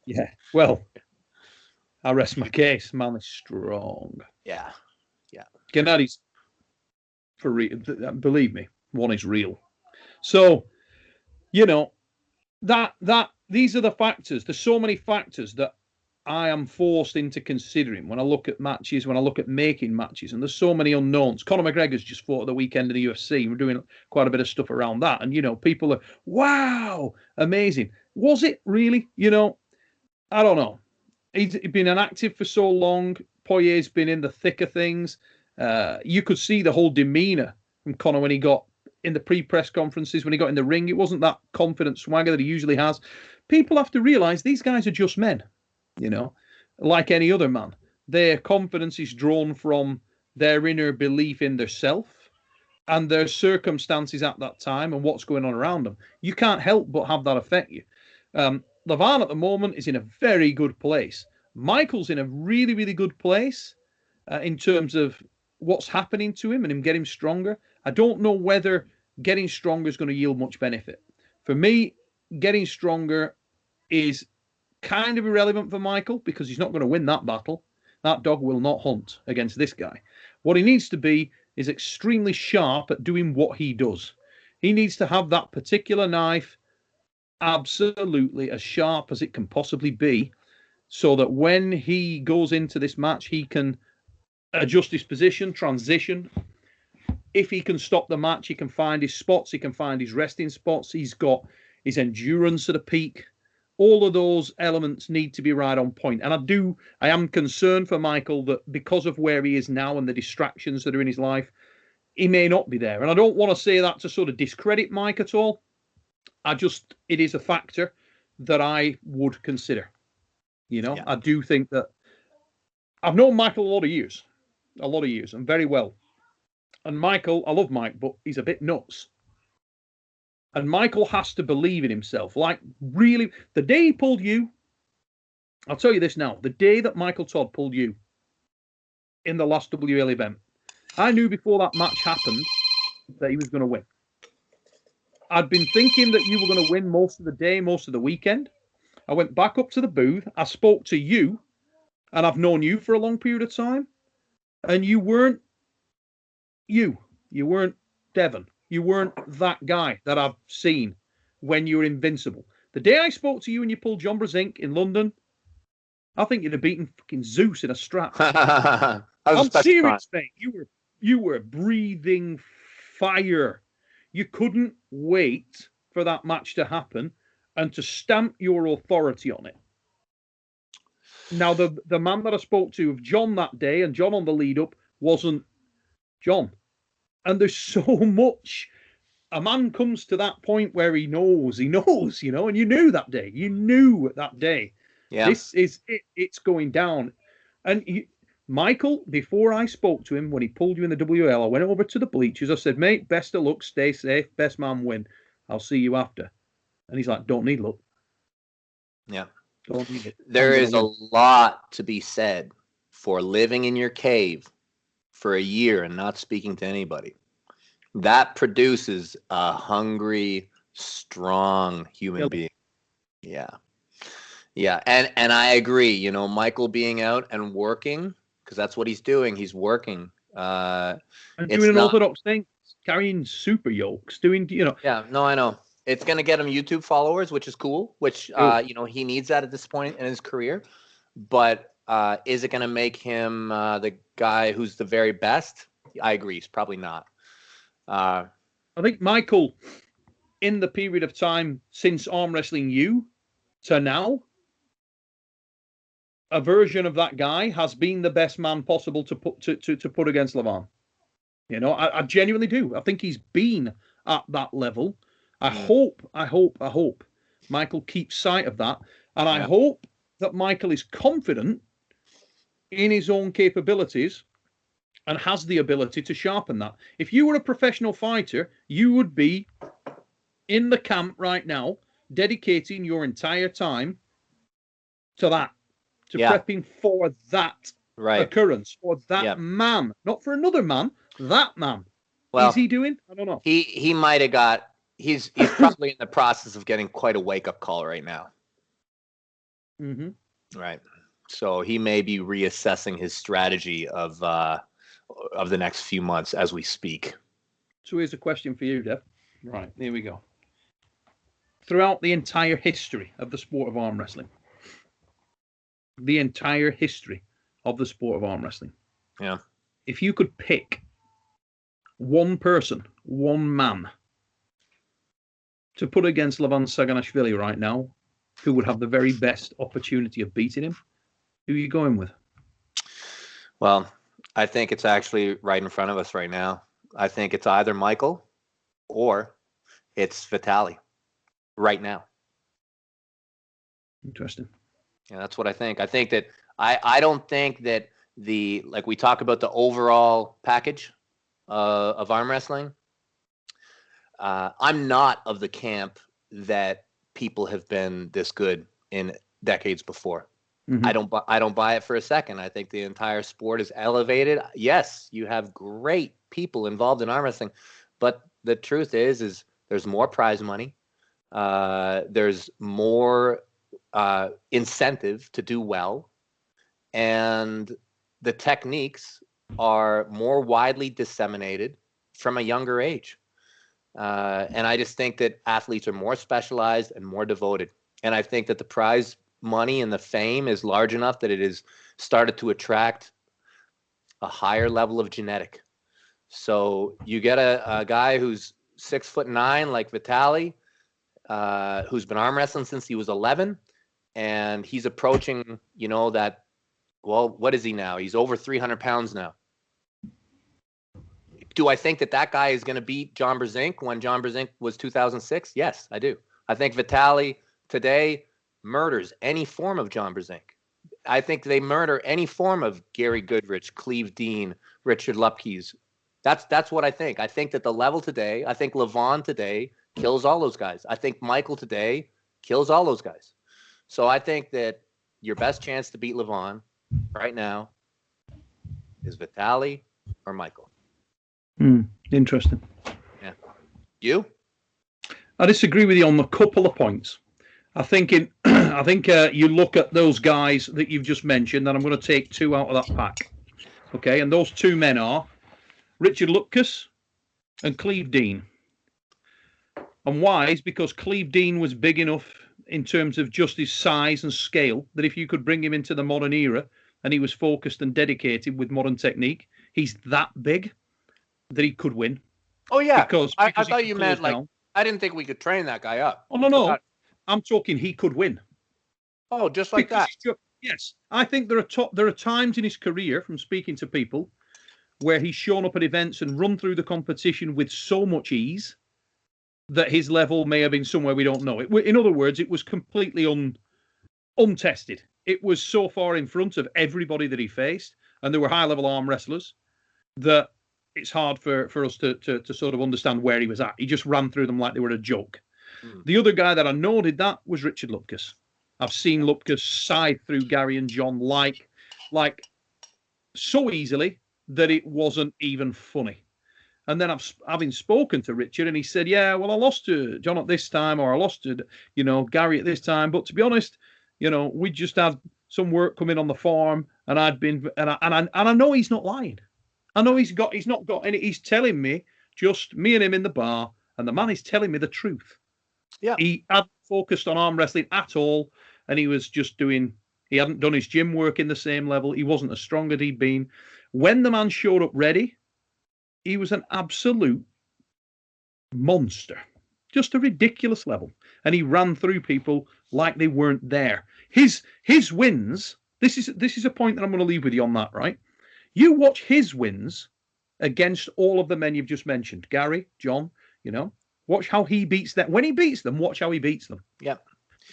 Yeah. Well, I rest my case. Man is strong. Yeah. Gennady's, for real. Believe me, one is real. So, that these are the factors. There's so many factors that I am forced into considering when I look at matches, when I look at making matches, and there's so many unknowns. Conor McGregor's just fought at the weekend of the UFC. We're doing quite a bit of stuff around that, and people are, wow, amazing. Was it really? I don't know. He's been inactive for so long. Poirier's been in the thick of things. You could see the whole demeanor from Conor when he got in the pre-press conferences, when he got in the ring. It wasn't that confident swagger that he usually has. People have to realize these guys are just men, like any other man. Their confidence is drawn from their inner belief in their self and their circumstances at that time and what's going on around them. You can't help but have that affect you. Levan at the moment is in a very good place. Michael's in a really, really good place in terms of what's happening to him and him getting stronger. I don't know whether getting stronger is going to yield much benefit. For me, getting stronger is kind of irrelevant for Michael because he's not going to win that battle. That dog will not hunt against this guy. What he needs to be is extremely sharp at doing what he does. He needs to have that particular knife absolutely as sharp as it can possibly be so that when he goes into this match, he can adjust his position, transition. If he can stop the match, he can find his spots, he can find his resting spots. He's got his endurance at a peak. All of those elements need to be right on point. And I am concerned for Michael that because of where he is now and the distractions that are in his life, he may not be there. And I don't want to say that to sort of discredit Mike at all. It is a factor that I would consider. I do think that I've known Michael a lot of years, and very well. And Michael, I love Mike, but he's a bit nuts. And Michael has to believe in himself. Like, really, the day he pulled you, I'll tell you this now, the day that Michael Todd pulled you in the last WL event, I knew before that match happened that he was going to win. I'd been thinking that you were going to win most of the day, most of the weekend. I went back up to the booth. I spoke to you, and I've known you for a long period of time, and you weren't you. You weren't Devon. You weren't that guy that I've seen when you were invincible. The day I spoke to you and you pulled John Brzenk in London, I think you'd have beaten fucking Zeus in a strap. I'm serious, mate. You were breathing fire. You couldn't wait for that match to happen and to stamp your authority on it. Now, the man that I spoke to of John that day and John on the lead up wasn't John. And there's so much. A man comes to that point where he knows, and you knew that day. You knew that day. Yeah. This is it. It's going down. And Michael, before I spoke to him, when he pulled you in the WL, I went over to the bleachers. I said, mate, best of luck, stay safe, best man win. I'll see you after. And he's like, don't need luck. Yeah. Don't need it. There is a lot to be said for living in your cave for a year and not speaking to anybody. That produces a hungry, strong human being. Yeah. Yeah. And I agree, Michael being out and working, because that's what he's doing. He's working. And doing an orthodox thing, carrying super yokes, doing. Yeah, no, I know. It's going to get him YouTube followers, which is cool, which, he needs that at this point in his career. But is it going to make him the guy who's the very best? I agree. He's probably not. I think Michael, in the period of time since arm wrestling you to now, a version of that guy has been the best man possible to put against Levan. I genuinely do. I think he's been at that level. I hope Michael keeps sight of that. And I hope that Michael is confident in his own capabilities and has the ability to sharpen that. If you were a professional fighter, you would be in the camp right now, dedicating your entire time to that, to prepping for that occurrence, for that man, not for another man, that man. Well, is he doing? I don't know. He might have got, he's probably in the process of getting quite a wake-up call right now. Mm-hmm. Right. So he may be reassessing his strategy of the next few months as we speak. So here's a question for you, Dev. Right, here we go. Throughout the entire history of the sport of arm wrestling, yeah, if you could pick one person, one man, to put against Levan Saginashvilli right now, who would have the very best opportunity of beating him, who are you going with? Well, I think it's actually right in front of us right now. I think it's either Michael or it's Vitaly right now. Interesting. Yeah, that's what I think. I think that I don't think that like we talk about the overall package of arm wrestling. I'm not of the camp that people have been this good in decades before. Mm-hmm. I don't buy it for a second. I think the entire sport is elevated. Yes, you have great people involved in arm wrestling, but the truth is there's more prize money. There's more incentive to do well, and the techniques are more widely disseminated from a younger age. And I just think that athletes are more specialized and more devoted. And I think that the prize money and the fame is large enough that it has started to attract a higher level of genetic. So you get a guy who's 6'9" like Vitaly, who's been arm wrestling since he was 11, and he's approaching, that. Well, what is he now? He's over 300 pounds now. Do I think that guy is going to beat John Brzenk when John Brzenk was 2006? Yes, I do. I think Vitaly today murders any form of John Brzenk. I think they murder any form of Gary Goodrich, Cleve Dean, Richard Lupkes. That's what I think. I think that the level today, I think Levan today kills all those guys. I think Michael today kills all those guys. So I think that your best chance to beat Levan right now is Vitaly or Michael. Interesting. Yeah. You? I disagree with you on a couple of points. I think you look at those guys that you've just mentioned, and I'm going to take two out of that pack. Okay, and those two men are Richard Lupkes and Cleve Dean. And why? Is because Cleve Dean was big enough in terms of just his size and scale that if you could bring him into the modern era and he was focused and dedicated with modern technique, he's that big that he could win. Oh, yeah. Because I thought you meant, like, I didn't think we could train that guy up. Oh, no. I'm talking he could win. Oh, just like that. Yes. I think there are times in his career, from speaking to people, where he's shown up at events and run through the competition with so much ease that his level may have been somewhere we don't know. In other words, it was completely untested. It was so far in front of everybody that he faced, and there were high-level arm wrestlers, that it's hard for us to sort of understand where he was at. He just ran through them like they were a joke. The other guy that I know did that was Richard Lupkes. I've seen Lupkes side through Gary and John like so easily that it wasn't even funny. And then having spoken to Richard, and he said, "Yeah, well, I lost to John at this time, or I lost to Gary at this time. But to be honest, we just had some work coming on the farm, and I'd been and I know he's not lying. I know he's not got any. He's telling me just me and him in the bar, and the man is telling me the truth. Yeah, he hadn't focused on arm wrestling at all, and he was just he hadn't done his gym work in the same level. He wasn't as strong as he'd been. When the man showed up ready, he was an absolute monster, just a ridiculous level, and he ran through people like they weren't there. His wins. This is a point that I'm going to leave with you on that. Right, you watch his wins against all of the men you've just mentioned, Gary, John. Watch how he beats them. When he beats them, watch how he beats them. Yep.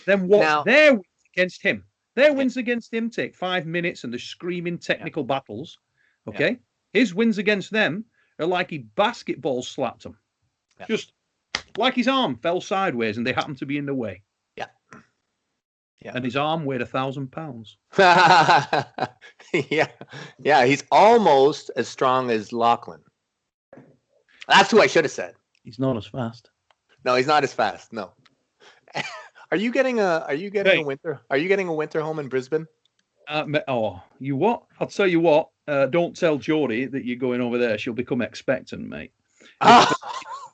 Then watch their wins against him. Their wins against him take 5 minutes and the screaming technical battles. Okay? Yep. His wins against them are like he basketball slapped them. Yep. Just like his arm fell sideways and they happened to be in the way. Yeah. Yeah. And his arm weighed 1,000 pounds. Yeah. Yeah. He's almost as strong as Lachlan. That's who I should have said. He's not as fast. No, he's not as fast. No. Are you getting a winter home in Brisbane? You what? I'll tell you what. Don't tell Geordie that you're going over there. She'll become expectant, mate.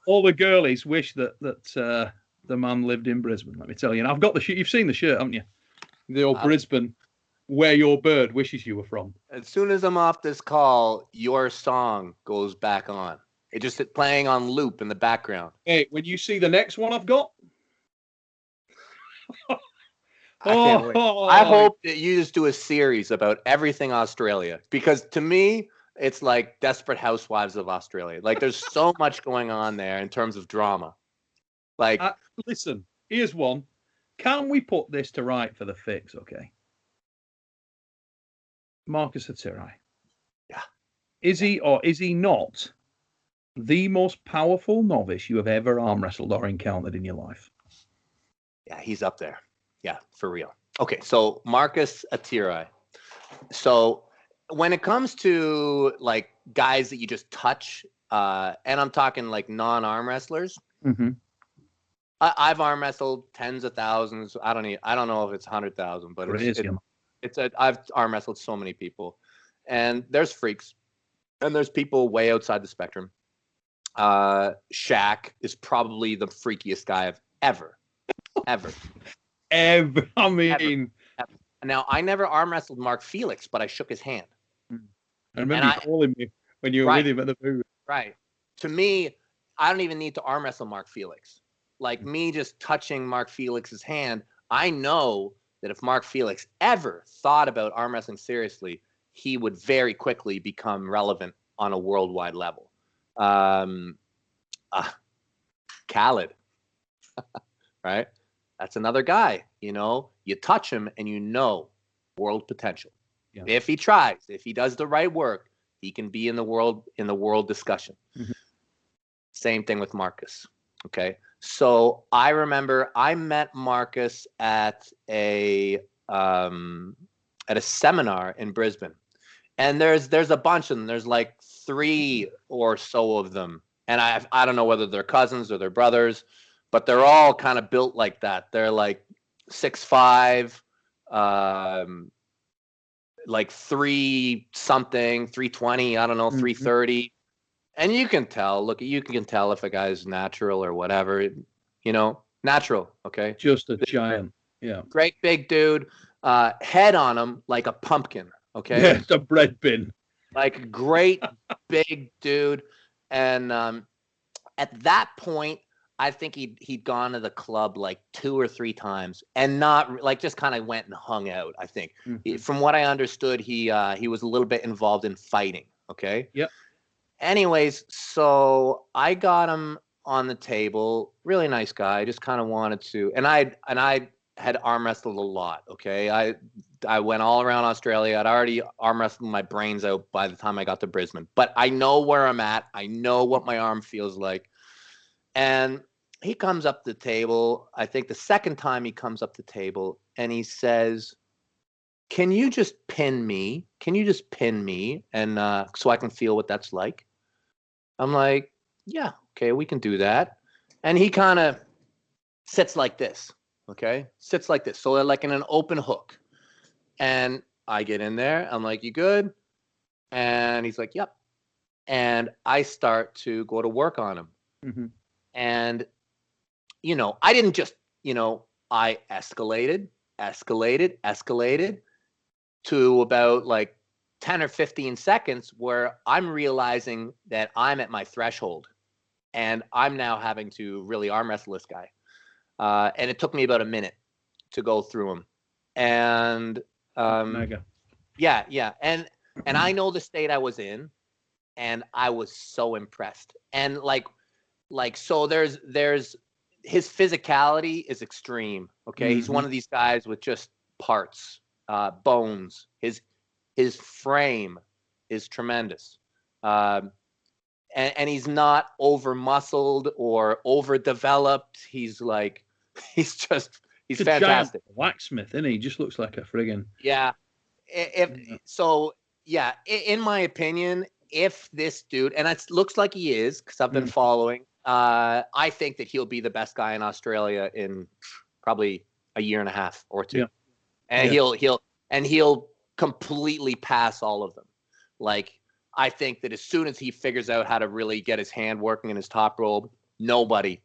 All the girlies wish that the man lived in Brisbane. Let me tell you. And I've got the shirt. You've seen the shirt, haven't you? The old Brisbane, where your bird wishes you were from. As soon as I'm off this call, your song goes back on. It just playing on loop in the background. Hey, when you see the next one I've got, I can't wait. I hope that you just do a series about everything Australia, because to me, it's like Desperate Housewives of Australia. Like, there's so much going on there in terms of drama. Like, listen, here's one. Can we put this to right for the fix? Okay. Marcus Hattirai. Yeah. Is he or is he not the most powerful novice you have ever arm wrestled or encountered in your life? Yeah, he's up there. Yeah, for real. Okay, so Marcus Hattirai. So when it comes to like guys that you just touch, and I'm talking like non-arm wrestlers, I've arm wrestled tens of thousands. I don't know if it's 100,000, but I've arm wrestled so many people, and there's freaks, and there's people way outside the spectrum. Shaq is probably the freakiest guy I've ever. I mean, ever. Now I never arm wrestled Mark Felix, but I shook his hand. I remember you calling me when you were with him at the booth. Right. To me, I don't even need to arm wrestle Mark Felix. Like me just touching Mark Felix's hand, I know that if Mark Felix ever thought about arm wrestling seriously, he would very quickly become relevant on a worldwide level. Khaled, right? That's another guy. You touch him and world potential. Yeah. If he tries, if he does the right work, he can be in the world discussion. Mm-hmm. Same thing with Marcus. Okay. So I remember I met Marcus at a seminar in Brisbane, and there's a bunch of them. There's like 3 or so of them, and I don't know whether they're cousins or they're brothers, but they're all kind of built like that. They're like 6'5", like 3-something, 320, I don't know, 330. And you can tell, you can tell if a guy's natural or whatever, natural. Okay. Just a giant. Yeah. Great big dude, head on him like a pumpkin. Okay. Yeah, it's a bread bin. Like a great big dude. And at that point, I think he'd gone to the club like 2 or 3 times and not like just kind of went and hung out. I think from what I understood, he was a little bit involved in fighting. Okay. Yep. Anyways, so I got him on the table. Really nice guy. Just kind of wanted to, and I had arm wrestled a lot. Okay. I went all around Australia. I'd already arm wrestled my brains out by the time I got to Brisbane, but I know where I'm at. I know what my arm feels like. And he comes up the table, I think the second time he comes up the table, and he says, can you just pin me? Can you just pin me? And so I can feel what that's like? I'm like, yeah, okay, we can do that. And he kind of sits like this, okay? Sits like this. So they're like in an open hook. And I get in there. I'm like, you good? And he's like, yep. And I start to go to work on him. Mm-hmm. And I didn't just, I escalated to about like 10 or 15 seconds where I'm realizing that I'm at my threshold and I'm now having to really arm wrestle this guy. And it took me about a minute to go through him. And yeah. And I know the state I was in, and I was so impressed. And so there's his physicality is extreme. Okay. Mm-hmm. He's one of these guys with just parts, bones. His frame is tremendous. And he's not over muscled or overdeveloped. He's fantastic. Blacksmith, isn't he? He just looks like a friggin'. Yeah. In my opinion, if this dude, and it looks like he is, because I've been following, I think that he'll be the best guy in Australia in probably a year and a half or 2. Yeah. And he'll completely pass all of them. Like, I think that as soon as he figures out how to really get his hand working in his top rope, nobody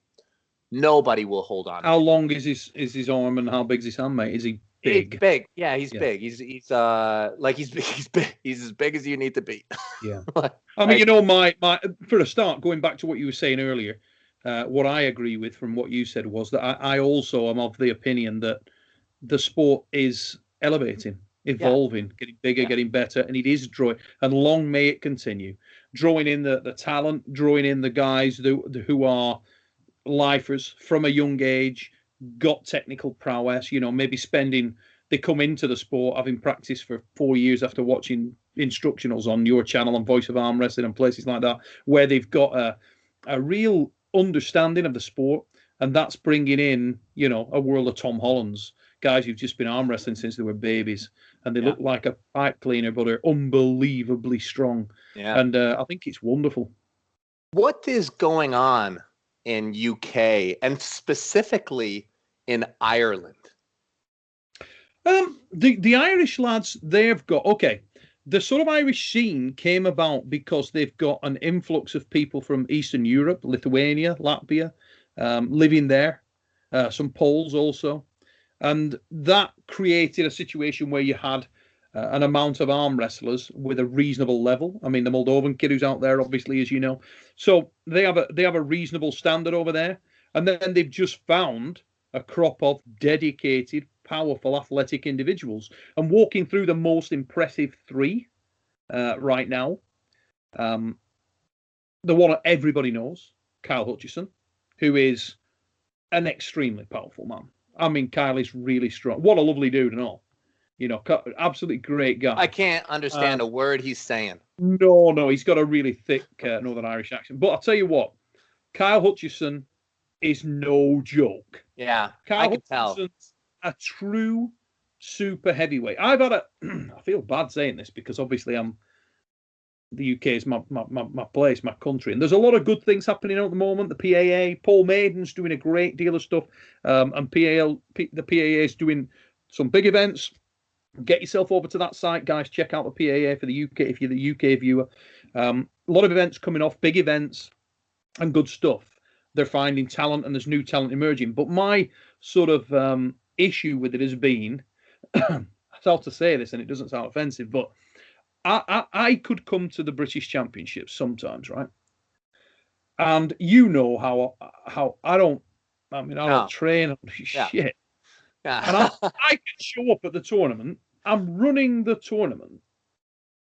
will hold on. How long is his arm and how big is his hand, mate? Is he big? He's big. Yeah, he's big. He's big. He's as big as you need to be. Yeah. I mean, my for a start, going back to what you were saying earlier, what I agree with from what you said was that I also am of the opinion that the sport is elevating, evolving, getting bigger, getting better, and it is drawing, and long may it continue, drawing in the talent, drawing in the guys who are lifers from a young age, got technical prowess, maybe they come into the sport having practiced for 4 years after watching instructionals on your channel and Voice of Arm Wrestling and places like that, where they've got a real understanding of the sport, and that's bringing in, a world of Tom Hollands, guys who've just been arm wrestling since they were babies, and they look like a pipe cleaner, but are unbelievably strong. Yeah. And I think it's wonderful. What is going on in UK and specifically in Ireland? The Irish lads, they've got, the sort of Irish scene came about because they've got an influx of people from Eastern Europe, Lithuania, Latvia, living there, some Poles also. And that created a situation where you had an amount of arm wrestlers with a reasonable level. I mean, the Moldovan kid who's out there, obviously, as you know. So they have a reasonable standard over there. And then they've just found a crop of dedicated, powerful, athletic individuals. And walking through the most impressive 3 right now. the one everybody knows, Kyle Hutchison, who is an extremely powerful man. I mean, Kyle is really strong. What a lovely dude and all. You know, absolutely great guy. I can't understand a word he's saying. No, he's got a really thick Northern Irish accent. But I'll tell you what, Kyle Hutchison is no joke. Yeah, Kyle I can tell. A true super heavyweight. I've had I feel bad saying this because obviously the UK is my place, my country. And there's a lot of good things happening at the moment. The PAA, Paul Maiden's doing a great deal of stuff. And the PAA is doing some big events. Get yourself over to that site, guys. Check out the PAA for the UK if you're the UK viewer. A lot of events coming off, big events and good stuff. They're finding talent and there's new talent emerging. But my sort of issue with it has been, I have to say this and it doesn't sound offensive, but I could come to the British Championships sometimes, right? And you know how I don't train shit. Yeah. And I can show up at the tournament. I'm running the tournament.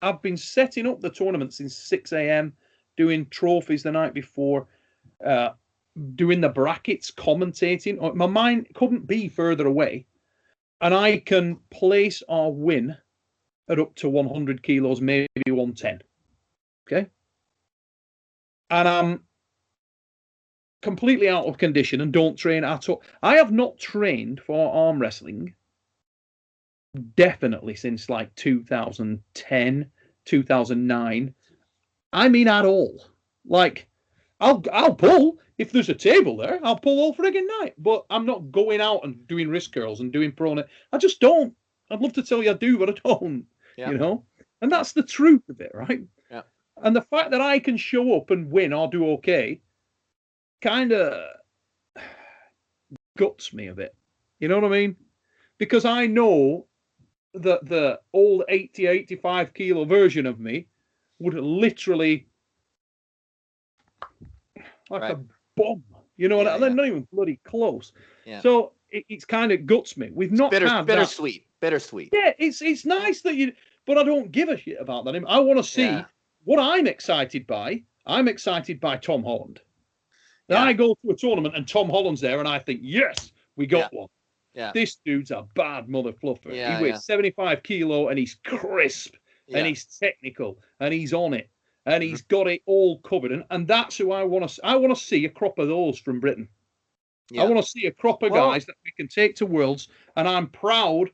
I've been setting up the tournament since 6 a.m., doing trophies the night before, doing the brackets, commentating. My mind couldn't be further away. And I can place or win at up to 100 kilos, maybe 110. Okay? And I'm completely out of condition and don't train at all. I have not trained for arm wrestling definitely since like 2010, 2009. I mean, at all. Like, I'll pull if there's a table there. I'll pull all friggin' night, but I'm not going out and doing wrist curls and doing prone. I just don't. I'd love to tell you I do, but I don't. Yeah. You know, and that's the truth of it, right? Yeah. And the fact that I can show up and win or do okay kind of guts me a bit. You know what I mean? Because I know that the old 80, 85 kilo version of me would literally like a bomb. You know, and they're not even bloody close. Yeah. So it's kind of guts me. We've not had bittersweet. Yeah, it's nice that you, but I don't give a shit about that. I want to see what I'm excited by. I'm excited by Tom Holland. Then I go to a tournament and Tom Holland's there, and I think, yes, we got one. Yeah, this dude's a bad mother fluffer. He weighs 75 kilo, and he's crisp, and he's technical, and he's on it, and he's got it all covered. And that's who I want to. I want to see a crop of those from Britain. Yeah. I want to see a crop of guys that we can take to Worlds, and I'm proud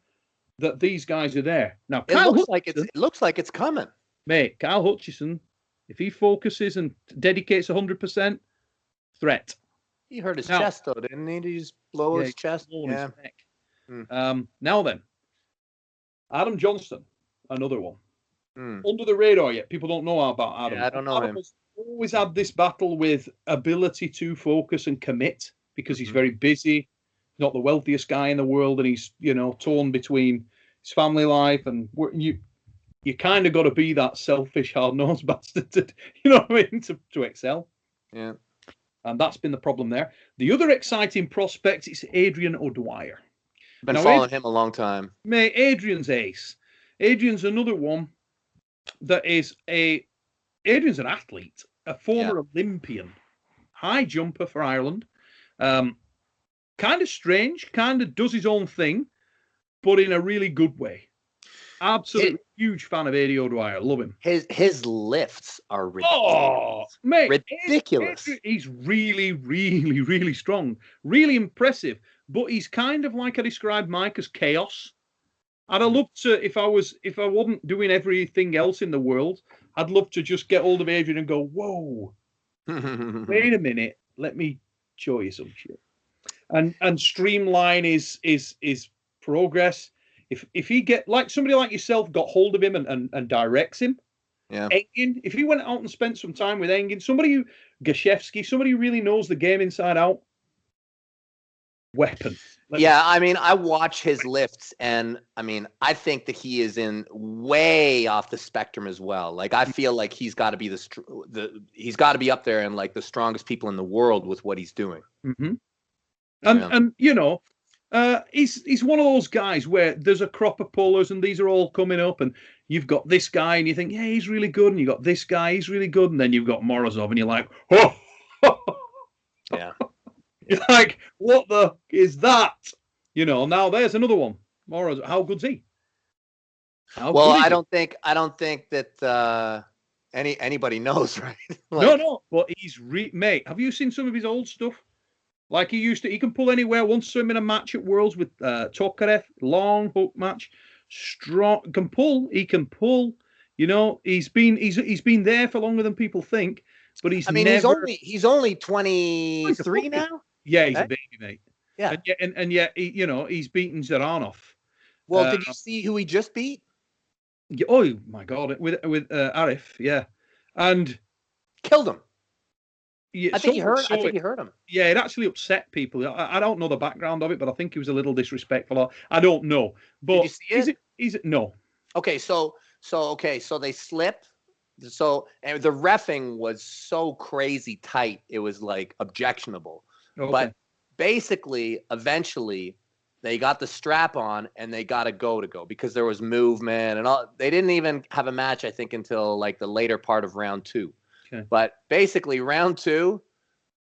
that these guys are there. Now, it looks like it's coming, mate. Kyle Hutchison, if he focuses and dedicates 100%, threat. He hurt his chest though, didn't he? Did he just blow his chest? His neck. Now then, Adam Johnston, another one. Under the radar yet. People don't know about Adam. Yeah, I don't know him. Has always had this battle with ability to focus and commit because he's very busy. Not the wealthiest guy in the world, and he's torn between his family life and you kind of got to be that selfish, hard-nosed bastard to, you know what I mean, to excel. Yeah. And that's been the problem there. The other exciting prospect is Adrian O'Dwyer. Been following him a long time. Mate, Adrian's ace. Adrian's another one that is Adrian's an athlete, a former Olympian, high jumper for Ireland. Kind of strange, kind of does his own thing, but in a really good way. Absolutely huge fan of Adrian O'Dwyer. Love him. His lifts are ridiculous. Oh, mate, ridiculous. He's really, really, really strong. Really impressive. But he's kind of like I described Mike as chaos. And I'd love to, if I wasn't doing everything else in the world, I'd love to just get hold of Adrian and go, whoa, wait a minute, let me show you some shit. And streamline his progress. If he get like somebody like yourself got hold of him and directs him, Engin, if he went out and spent some time with Engin, somebody who really knows the game inside out, weapon. I mean, I watch his lifts, and I mean, I think that he is in way off the spectrum as well. Like, I feel like he's got to be he's got to be up there and like the strongest people in the world with what he's doing. Mm-hmm. And He's one of those guys where there's a crop of pullers and these are all coming up, and you've got this guy and you think, yeah, he's really good, and you got this guy, he's really good, and then you've got Morozov and you're like, oh, Yeah. you're like, what the is that? Now there's another one. Morozov, how good's he? Well, I don't think that anybody knows, right? No, but he's mate. Have you seen some of his old stuff? Like he can pull anywhere. Once saw him in a match at Worlds with Tokarev, long hook match, strong. He can pull. He's been there for longer than people think. But he's only 23 now. Yeah, he's a baby, mate. Yeah, and yet he's beaten Zaranov. Well, did you see who he just beat? Oh my God, with Arif, yeah, and killed him. Yeah, I think he hurt him. Yeah, it actually upset people. I don't know the background of it, but I think he was a little disrespectful. I don't know. But did you see it? Is it? No. Okay, so they slip. And the reffing was so crazy tight, it was like objectionable. Okay. But basically, eventually, they got the strap on and they got to go because there was movement and all. They didn't even have a match, I think, until like the later part of round 2. Okay. But basically, round 2,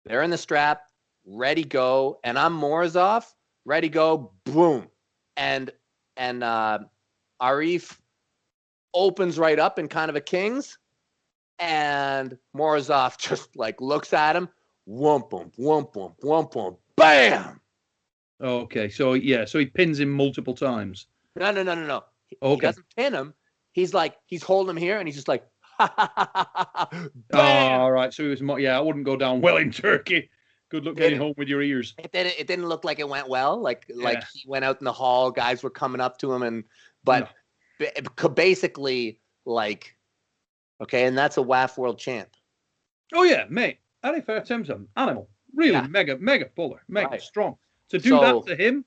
they're in the strap, ready, go, and I'm Morozov, ready, go, boom, and Arif opens right up in kind of a King's, and Morozov just like looks at him, whoomp, whoomp, bam. Okay, so he pins him multiple times. No. Okay. He doesn't pin him. He's holding him here, and he's just like, all right. So he was, I wouldn't go down well in Turkey. Good luck getting home with your ears. It didn't look like it went well. Like he went out in the hall, guys were coming up to him, but basically like, okay, and that's a WAF world champ. Oh yeah, mate. Arif Ertem's an animal. Really mega puller, mega strong. To do that to him,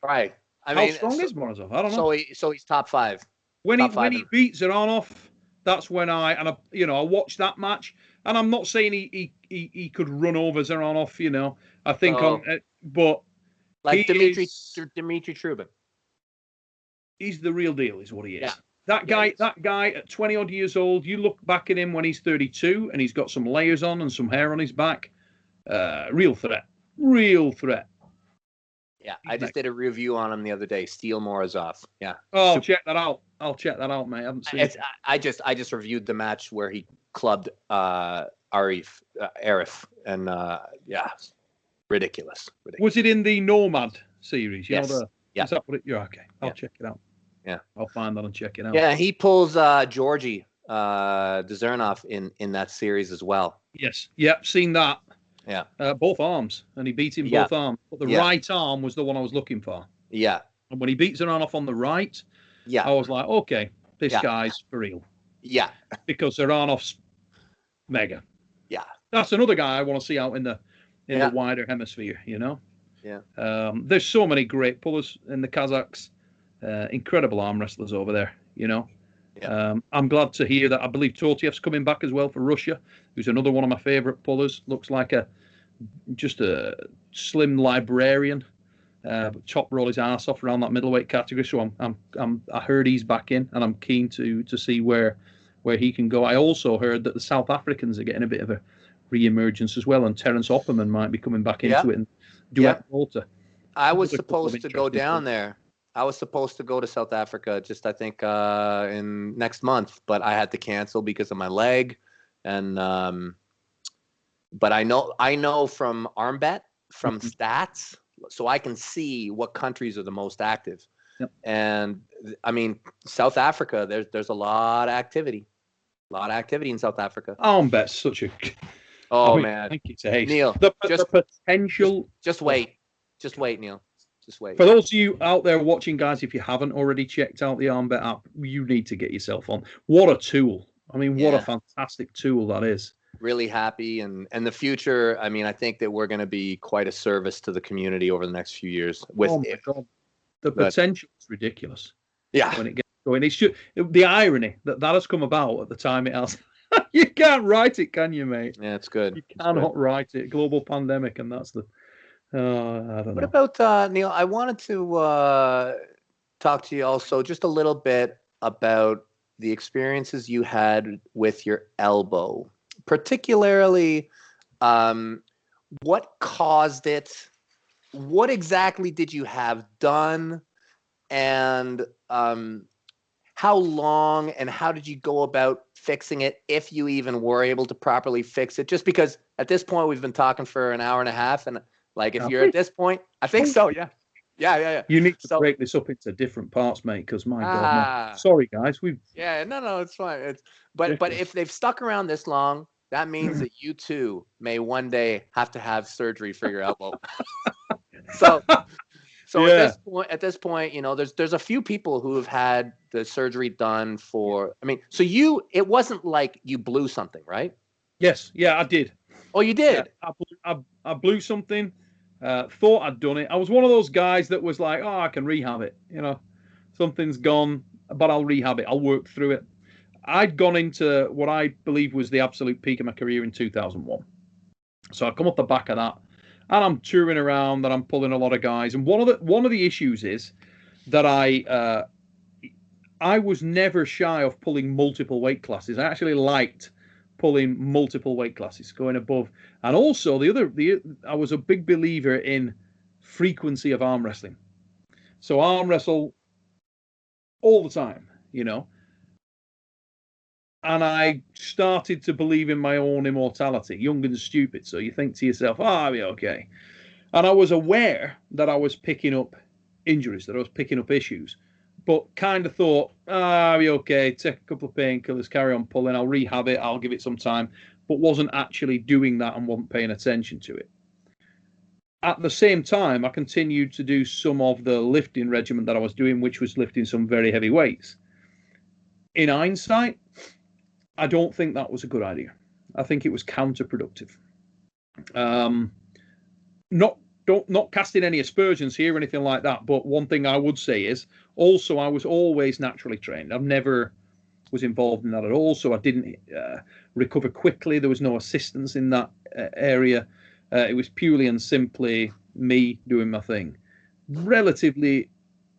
right? How strong is Morozov? I don't know. So he's top 5. When he beats Zaranov, that's when I watched that match, and I'm not saying he could run over Zaranov. I think but like Dmitry Trubin, he's the real deal, is what he is. Yeah. That guy at 20 odd years old. You look back at him when he's 32, and he's got some layers on and some hair on his back. Real threat. Yeah, I just did a review on him the other day. Steel Morozov. Yeah. Oh, check that out. I'll check that out, mate. I haven't seen it. I just reviewed the match where he clubbed Arif, and ridiculous. Was it in the Nomad series? Yes. Is that what it? You're okay. I'll check it out. Yeah. I'll find that and check it out. Yeah, he pulls Georgi Dzernov in that series as well. Yes. Yep. Seen that. Yeah. Both arms, and he beat him both arms. But the right arm was the one I was looking for. Yeah. And when he beats Zaranov on the right, I was like, okay, this guy's for real. Yeah. Because Zaranov's mega. Yeah. That's another guy I want to see out in the wider hemisphere, Yeah. There's so many great pullers in the Kazakhs. Incredible arm wrestlers over there, Yeah. I'm glad to hear that. I believe Tortiev's coming back as well for Russia, who's another one of my favorite pullers. Looks like just a slim librarian. Top roll his ass off around that middleweight category. So I heard he's back in, and I'm keen to see where he can go. I also heard that the South Africans are getting a bit of a re-emergence as well, and Terence Opperman might be coming back into it and duet Malta. I was supposed to go down there. I was supposed to go to South Africa I think in next month, but I had to cancel because of my leg. And but I know from ArmBet, from stats, so I can see what countries are the most active. Yep. And I mean, South Africa, there's a lot of activity. In South Africa. ArmBet's such a man. I think it's a haste. Neil, the potential. Just wait, Neil. Just wait. For those of you out there watching, guys, if you haven't already checked out the ArmBet app, you need to get yourself on. What a tool. I mean, what a fantastic tool that is. Really happy. And the future, I mean, I think that we're going to be quite a service to the community over the next few years. God. The potential is ridiculous. Yeah. When it gets going. It's just the irony that has come about at the time it has. You can't write it, can you, mate? Yeah, it's good. You cannot write it. Global pandemic, and that's I don't What know. about Neil? I wanted to talk to you also just a little bit about the experiences you had with your elbow, particularly what caused it, what exactly did you have done, and how long and how did you go about fixing it, if you even were able to properly fix it? Just because at this point we've been talking for an hour and a half, and like if Have you're we? at this point, I think so. Yeah. You need to So break this up into different parts, mate, because my God, no. ah, Sorry, guys. We've yeah, no, it's fine. But ridiculous. if they've stuck around this long, that means that you too may one day have to have surgery for your elbow. So So Yeah. at this point, you know, there's a few people who have had the surgery done for. I mean, so it wasn't like you blew something, right? Yes. Yeah, I did. Oh, you Yeah, did. I blew something. Thought I'd done it. I was one of those guys that was like, oh, I can rehab it. You know, something's gone, but I'll rehab it. I'll work through it. I'd gone into what I believe was the absolute peak of my career in 2001. So I come off the back of that, and I'm touring around, and I'm pulling a lot of guys. And one of the issues is that I was never shy of pulling multiple weight classes. I actually liked pulling multiple weight classes, going above. And also I was a big believer in frequency of arm wrestling. So arm wrestle all the time, you know. And I started to believe in my own immortality, young and stupid. So you think to yourself, oh, I'll be okay. And I was aware that I was picking up injuries, that I was picking up issues, but kind of thought, I'll be okay, take a couple of painkillers, carry on pulling, I'll rehab it, I'll give it some time, but wasn't actually doing that and wasn't paying attention to it. At the same time, I continued to do some of the lifting regimen that I was doing, which was lifting some very heavy weights. In hindsight, I don't think that was a good idea. I think it was counterproductive. Not casting any aspersions here or anything like that, but one thing I would say is also I was always naturally trained. I've never was involved in that at all, so I didn't recover quickly. There was no assistance in that area. It was purely and simply me doing my thing. Relatively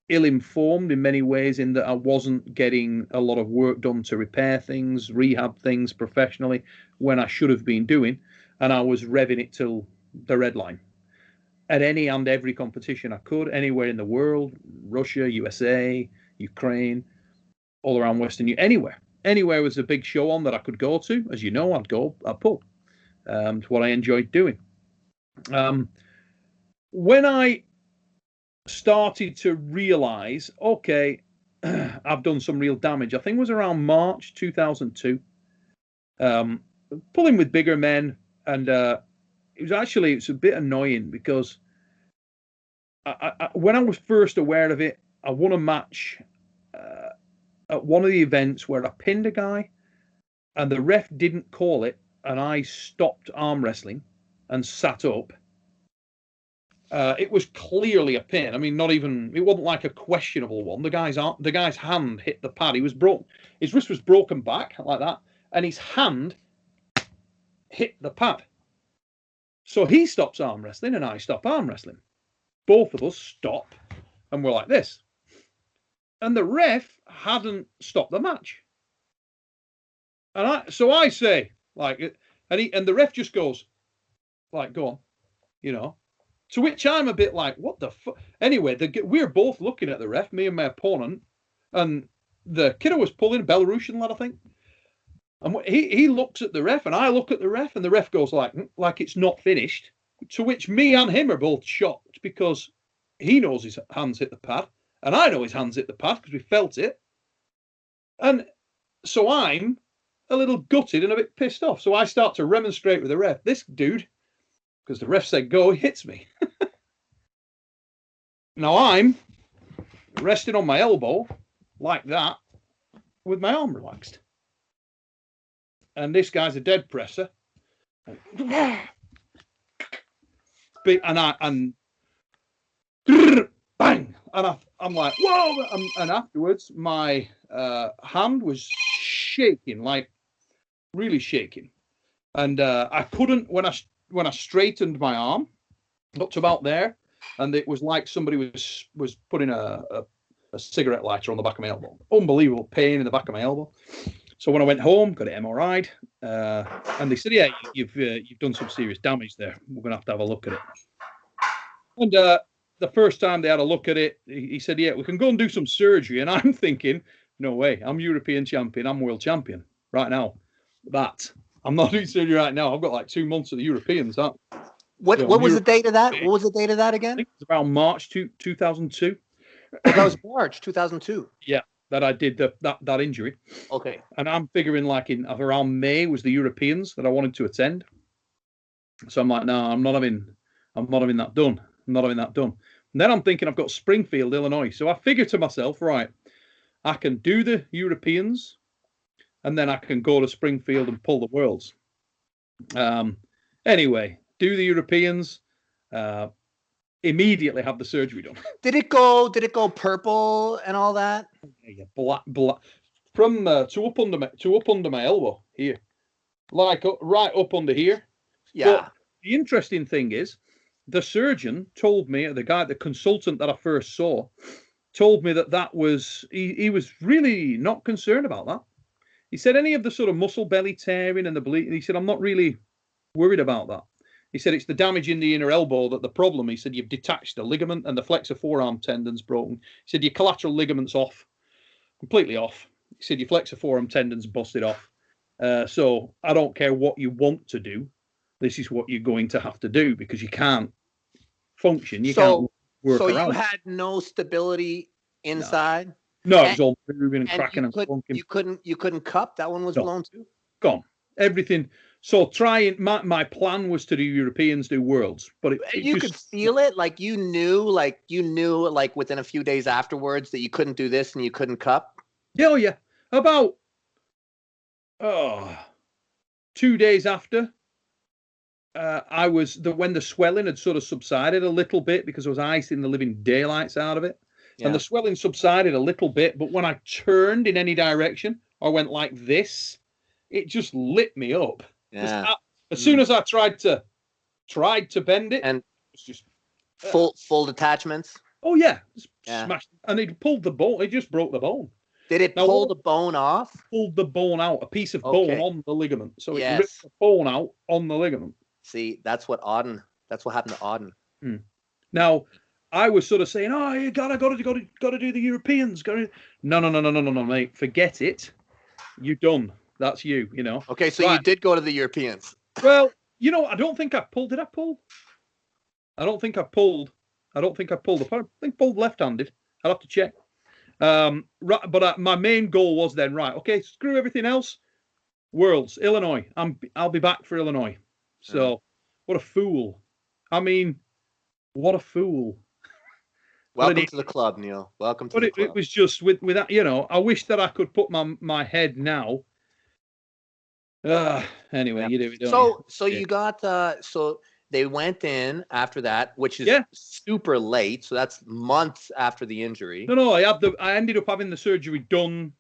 ill-informed in many ways, in that I wasn't getting a lot of work done to repair things, rehab things professionally when I should have been doing, and I was revving it till the red line at any and every competition I could, anywhere in the world, Russia, USA, Ukraine, all around Western Europe, anywhere was a big show on that I could go to. As you know, I'd pull. It's what I enjoyed doing. When I started to realize, okay, I've done some real damage, I think it was around March 2002, pulling with bigger men, and it's a bit annoying because when I was first aware of it, I won a match at one of the events where I pinned a guy, and the ref didn't call it, and I stopped arm wrestling and sat up. It was clearly a pin. I mean, it wasn't like a questionable one. The guy's hand hit the pad. He was broken. His wrist was broken back like that, and his hand hit the pad. So he stops arm wrestling, and I stop arm wrestling. Both of us stop, and we're like this. And the ref hadn't stopped the match. And I say, like, and the ref just goes, like, go on, you know. To which I'm a bit like, what the fuck? Anyway, we're both looking at the ref, me and my opponent, and the kiddo was pulling, Belarusian lad, I think. And he looks at the ref, and I look at the ref, and the ref goes like it's not finished. To which me and him are both shocked, because he knows his hands hit the pad, and I know his hands hit the pad because we felt it. And so I'm a little gutted and a bit pissed off. So I start to remonstrate with the ref. This dude, because the ref said go, he hits me. Now I'm resting on my elbow like that with my arm relaxed. And this guy's a dead presser. And bang! And I'm like, whoa! And afterwards, my hand was shaking, like really shaking. And I couldn't, when I straightened my arm, Got to about there, and it was like somebody was putting a cigarette lighter on the back of my elbow. Unbelievable pain in the back of my elbow. So when I went home, got it MRI'd, and they said, yeah, you've done some serious damage there. We're going to have a look at it. And the first time they had a look at it, he said, yeah, we can go and do some surgery. And I'm thinking, no way, I'm European champion, I'm world champion right now. I'm not doing surgery right now. I've got like 2 months of the Europeans. What was the date of that? What was the date of that again? I think it was around March 2002. That was March 2002. Yeah, that I did that injury. Okay. And I'm figuring like in around May was the Europeans that I wanted to attend. So I'm like, no, I'm not having that done. I'm not having that done. And then I'm thinking I've got Springfield, Illinois. So I figure to myself, right, I can do the Europeans, and then I can go to Springfield and pull the Worlds. Anyway, do the Europeans. Immediately have the surgery done. Did it go purple and all that? Yeah, black from to up under my elbow here, like right up under here. Yeah. But the interesting thing is, the surgeon told me, the consultant that I first saw, told me that was he was really not concerned about that. He said any of the sort of muscle belly tearing and the bleeding. He said I'm not really worried about that. He said it's the damage in the inner elbow that the problem. He said you've detached the ligament and the flexor forearm tendon's broken. He said your collateral ligament's off, completely off. He said your flexor forearm tendon's busted off. So I don't care what you want to do. This is what you're going to have to do because you can't function. You can't work around. So you had no stability inside? No, it was all moving and cracking and funking. You couldn't cup? That one was blown too? Gone. Everything. So my plan was to do Europeans, do Worlds, but you could feel it, like you knew within a few days afterwards that you couldn't do this and you couldn't cup. Yeah, yeah. About 2 days after, when the swelling had sort of subsided a little bit because I was icing the living daylights out of it, and the swelling subsided a little bit. But when I turned in any direction or went like this, it just lit me up. Yeah. As soon as I tried to bend it, and it's just full detachments. Oh yeah, smashed, and it pulled the bone. It just broke the bone. Did it pull the bone off? Pulled the bone out, a piece of bone on the ligament. So it ripped the bone out on the ligament. See, that's what happened to Auden. Now, I was sort of saying, "Oh, you gotta do the Europeans." No, mate, forget it. You're done. That's you know. Okay, so you did go to the Europeans. Well, I don't think I pulled. Did I pull? I don't think I pulled. I pulled left-handed. I'll have to check. But my main goal was then, right, okay, screw everything else. Worlds, Illinois. I'll be back for Illinois. So, what a fool. I mean, what a fool. Welcome to the club, Neil. Welcome to the club. It was just with that, I wish that I could put my head now. Anyway, you do it. So you got so they went in after that, which is super late. So that's months after the injury. No, I ended up having the surgery done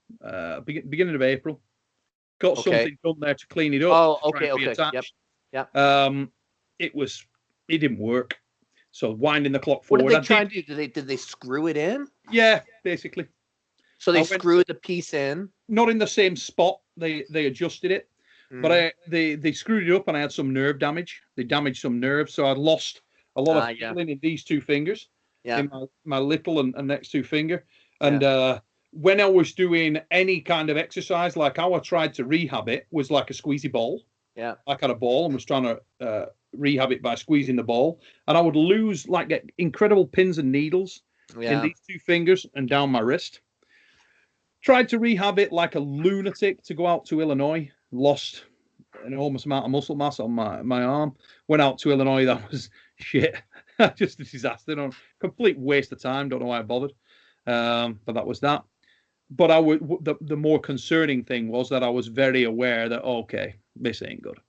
beginning of April. Got something done there to clean it up. Oh, okay. Yep. It didn't work. So winding the clock forward. What did they try to do? Did they screw it in? Yeah, basically. So they screwed the piece in. Not in the same spot. They adjusted it. But they screwed it up, and I had some nerve damage. They damaged some nerves, so I'd lost a lot of feeling in these two fingers, in my little and next two finger. And when I was doing any kind of exercise, like how I tried to rehab it, was like a squeezy ball. Yeah, I had a ball and was trying to rehab it by squeezing the ball, and I would get incredible pins and needles in these two fingers and down my wrist. Tried to rehab it like a lunatic to go out to Illinois. Lost an enormous amount of muscle mass on my arm. Went out to Illinois. That was shit. Just a disaster. Complete waste of time. Don't know why I bothered. But that was that. But the more concerning thing was that I was very aware that, okay, this ain't good.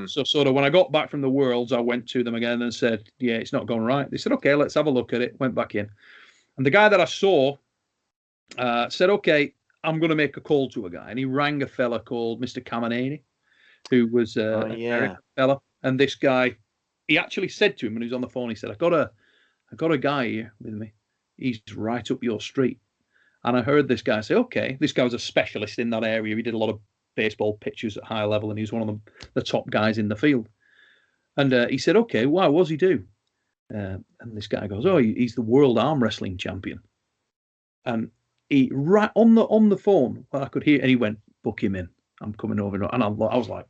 So sort of when I got back from the Worlds, I went to them again and said, yeah, it's not going right. They said, okay, let's have a look at it. Went back in. And the guy that I saw said, okay, I'm going to make a call to a guy. And he rang a fella called Mr. Caminani, who was a American fella. And this guy he actually said to him when he was on the phone, he said, I got a guy here with me. He's right up your street. And I heard this guy say, okay, this guy was a specialist in that area. He did a lot of baseball pitches at high level, and he was one of the top guys in the field. And he said, okay, wow, what does he do? And this guy goes, oh, he's the world arm wrestling champion. And he, right on the phone, I could hear, and he went, book him in. I'm coming over. And I was like,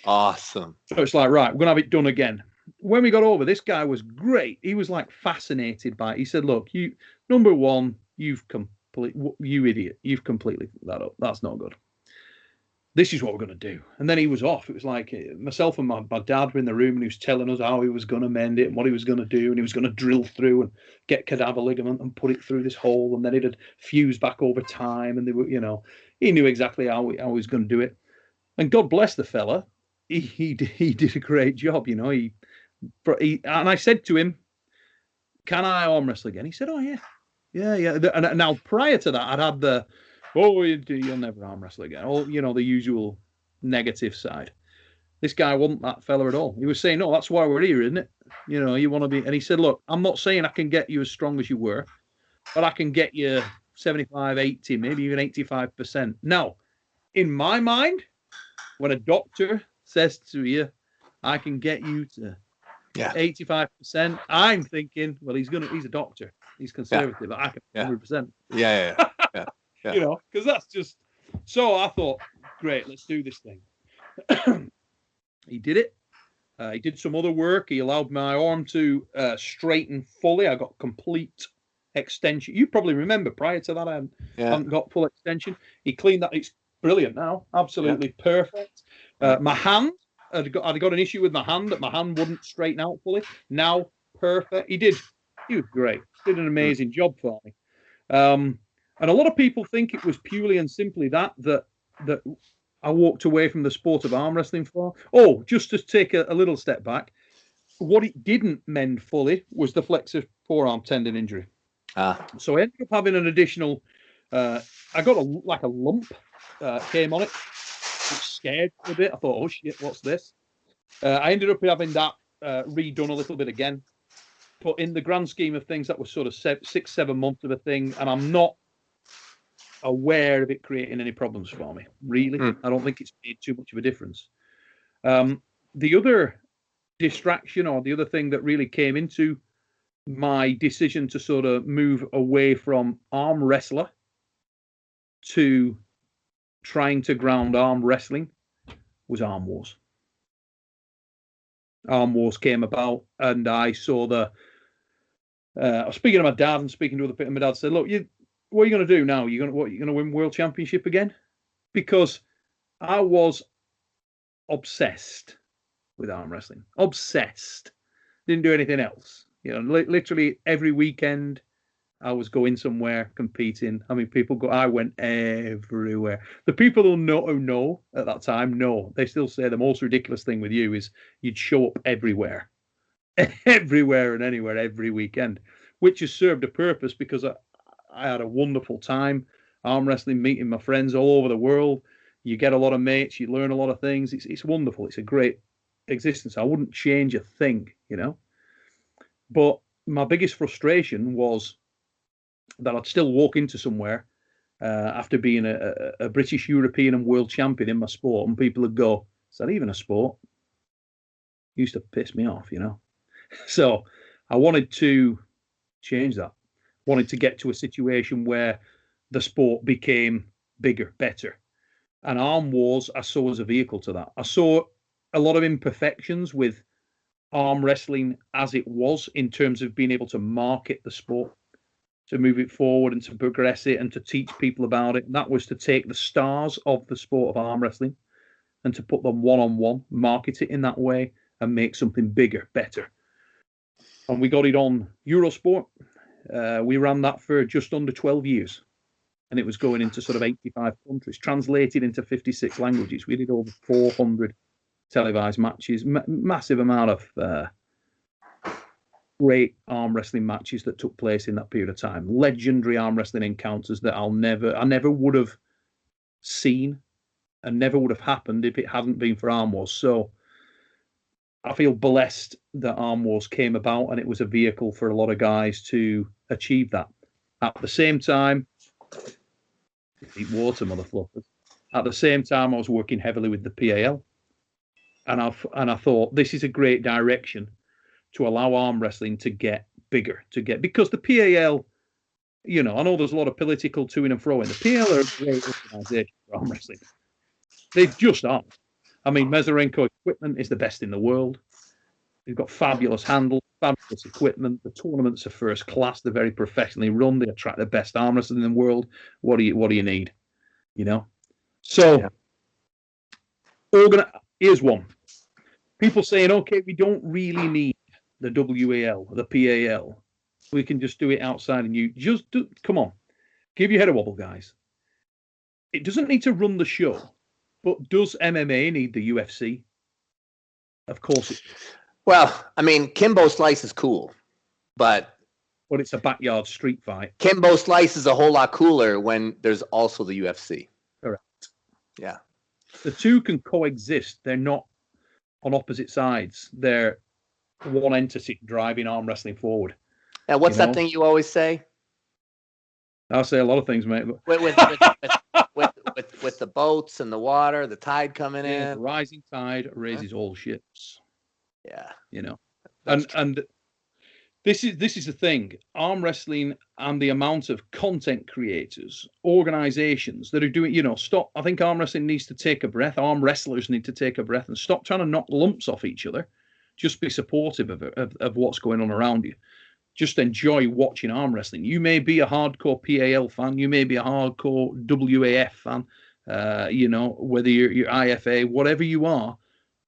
awesome. So it's like, right, we're going to have it done again. When we got over, this guy was great. He was like fascinated by it. He said, look, number one, you idiot, you've completely that up. That's not good. This is what we're going to do. And then he was off. It was like myself and my dad were in the room, and he was telling us how he was going to mend it and what he was going to do. And he was going to drill through and get cadaver ligament and put it through this hole. And then it'd fuse back over time. And they were, he knew exactly how he was going to do it. And God bless the fella. He did a great job, and I said to him, can I arm wrestle again? He said, oh, yeah. And now prior to that, I'd had you'll never arm wrestle again. Oh, the usual negative side. This guy wasn't that fella at all. He was saying, no, that's why we're here, isn't it? You want to be. And he said, look, I'm not saying I can get you as strong as you were, but I can get you 75, 80, maybe even 85%. Now, in my mind, when a doctor says to you, I can get you to 85%, I'm thinking, well, he's a doctor. He's conservative. I can 100%. Yeah. Because that's just. So I thought, great, let's do this thing. He did it. He did some other work. He allowed my arm to straighten fully. I got complete extension. You probably remember prior to that, I hadn't got full extension. He cleaned that. It's brilliant now. Absolutely perfect. My hand, I'd got an issue with my hand, that my hand wouldn't straighten out fully. Now, perfect. He was great. Did an amazing job for me. And a lot of people think it was purely and simply that I walked away from the sport of arm wrestling for. Oh, just to take a little step back, what it didn't mend fully was the flexor forearm tendon injury. So I ended up having an additional, I got a lump came on it. It scared me a bit. I thought, oh shit, what's this? I ended up having that redone a little bit again. But in the grand scheme of things, that was sort of 6-7 months of a thing. And I'm not aware of it creating any problems for me, really. I don't think it's made too much of a difference. The other distraction, or the other thing that really came into my decision to sort of move away from arm wrestler to trying to ground arm wrestling, was Arm Wars. Arm Wars came about, and I saw I was speaking to my dad and speaking to other people. My dad said, look, what are you going to do now? You're going to win world championship again? Because I was obsessed with arm wrestling. Obsessed. Didn't do anything else. Literally every weekend I was going somewhere competing. I mean, I went everywhere. The people who know at that time, they still say the most ridiculous thing with you is you'd show up everywhere. Everywhere and anywhere every weekend, which has served a purpose, because I had a wonderful time arm wrestling, meeting my friends all over the world. You get a lot of mates, you learn a lot of things. It's wonderful. It's a great existence. I wouldn't change a thing, But my biggest frustration was that I'd still walk into somewhere after being a British, European and world champion in my sport, and people would go, is that even a sport? It used to piss me off, So I wanted to change that. Wanted to get to a situation where the sport became bigger, better. And Arm Wars, I saw as a vehicle to that. I saw a lot of imperfections with arm wrestling as it was, in terms of being able to market the sport, to move it forward and to progress it and to teach people about it. And that was to take the stars of the sport of arm wrestling and to put them one-on-one, market it in that way, and make something bigger, better. And we got it on Eurosport. We ran that for just under 12 years. And it was going into sort of 85 countries, translated into 56 languages. We did over 400 televised matches, massive amount of great arm wrestling matches that took place in that period of time. Legendary arm wrestling encounters that I never would have seen and never would have happened if it hadn't been for Arm Wars. So I feel blessed that Arm Wars came about, and it was a vehicle for a lot of guys to achieve that. At the same time, eat water, mother fluffers. At the same time, I was working heavily with the PAL, and I thought this is a great direction to allow arm wrestling to get bigger, because the PAL, I know there's a lot of political to and fro in. The PAL are a great organisation for arm wrestling. They just are. I mean, Mazurenko equipment is the best in the world. They've got fabulous handles, fabulous equipment. The tournaments are first class. They're very professionally run. They attract the best arm wrestlers in the world. What do you need? So, here's one. People saying, okay, we don't really need the WAL, the PAL. We can just do it outside, and come on, give your head a wobble, guys. It doesn't need to run the show, but does MMA need the UFC? Of course it does. Well, I mean, Kimbo Slice is cool, but it's a backyard street fight. Kimbo Slice is a whole lot cooler when there's also the UFC. Correct. Yeah. The two can coexist. They're not on opposite sides. They're one entity driving arm wrestling forward. And what's that thing you always say? I'll say a lot of things, mate. With the boats and the water, the tide coming in. The rising tide raises all ships. Yeah. And this is the thing. Arm wrestling and the amount of content creators, organizations that are doing, stop. I think arm wrestling needs to take a breath. Arm wrestlers need to take a breath and stop trying to knock lumps off each other. Just be supportive of what's going on around you. Just enjoy watching arm wrestling. You may be a hardcore PAL fan. You may be a hardcore WAF fan. Whether you're IFA, whatever you are,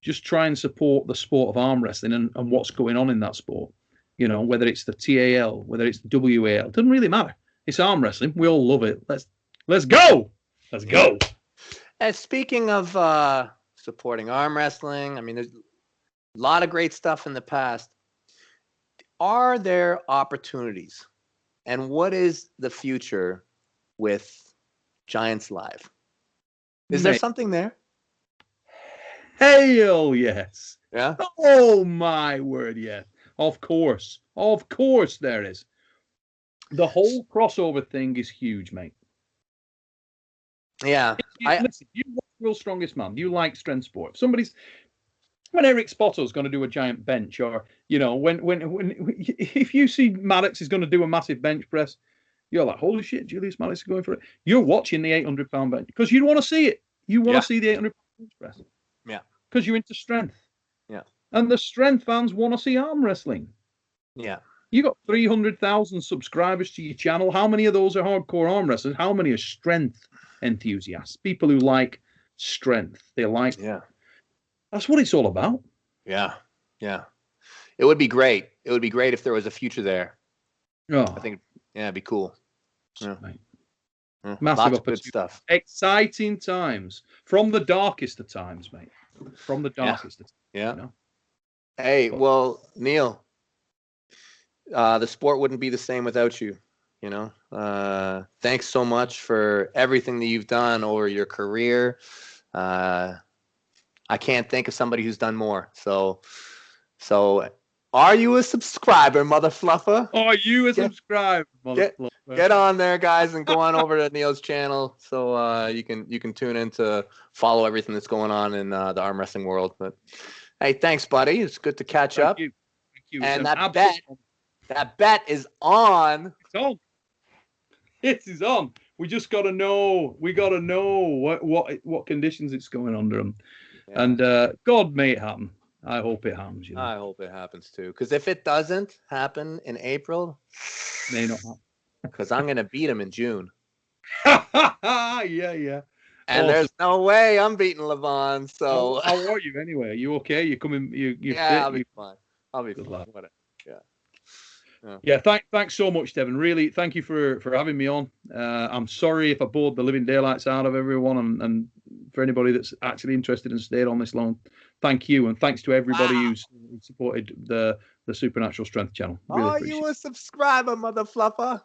just try and support the sport of arm wrestling and what's going on in that sport. Whether it's the TAL, whether it's the WAL, it doesn't really matter. It's arm wrestling. We all love it. Let's go. Let's go. And speaking of supporting arm wrestling, I mean, there's a lot of great stuff in the past. Are there opportunities, and what is the future with Giants Live? Is there something there? Hell yes. Yeah. Oh my word, yes. Of course there is. The whole crossover thing is huge, mate. Yeah. Listen, you watch World's Strongest Man. You like strength sport. When Eric Spotto's going to do a giant bench, or if you see Maddox is going to do a massive bench press, you're like, holy shit, Julius Maddox is going for it. You're watching the 800-pound bench because you want to see it. You want to see the 800-pound bench press. Yeah. Because you're into strength. Yeah. And the strength fans want to see arm wrestling. Yeah. You got 300,000 subscribers to your channel. How many of those are hardcore arm wrestlers? How many are strength enthusiasts? People who like strength. They like. Yeah. That's what it's all about. Yeah. Yeah. It would be great. It would be great if there was a future there. Oh. I think, it'd be cool. Yeah. Massive lots of good stuff. Exciting times. From the darkest of times, mate. From the darkest of times. Yeah. Hey, well, Neil, the sport wouldn't be the same without you. Thanks so much for everything that you've done over your career. I can't think of somebody who's done more. So are you a subscriber, mother fluffer? Are you a subscriber, mother fluffer? Get on there, guys, and go on over to Neil's channel so you can tune in to follow everything that's going on in the arm wrestling world. But hey, thanks, buddy. It's good to catch up. Thank you. And that bet is on. It's on. It is on. We just got to know. We got to know what conditions it's going under them. Yeah. And God may it happen. I hope it happens. I hope it happens too. Because if it doesn't happen in April, may not happen. Because I'm gonna beat him in June. Yeah. And there's no way I'm beating Levan. So how are you anyway? Are you okay? You coming? You yeah, fit? I'll be fine. I'll be fine. Whatever. Yeah. Thanks so much, Devon. Really, thank you for having me on. I'm sorry if I bored the living daylights out of everyone, and for anybody that's actually interested and stayed on this long, thank you, and thanks to everybody who's supported the Supernatural Strength channel. Really you a subscriber, mother fluffer?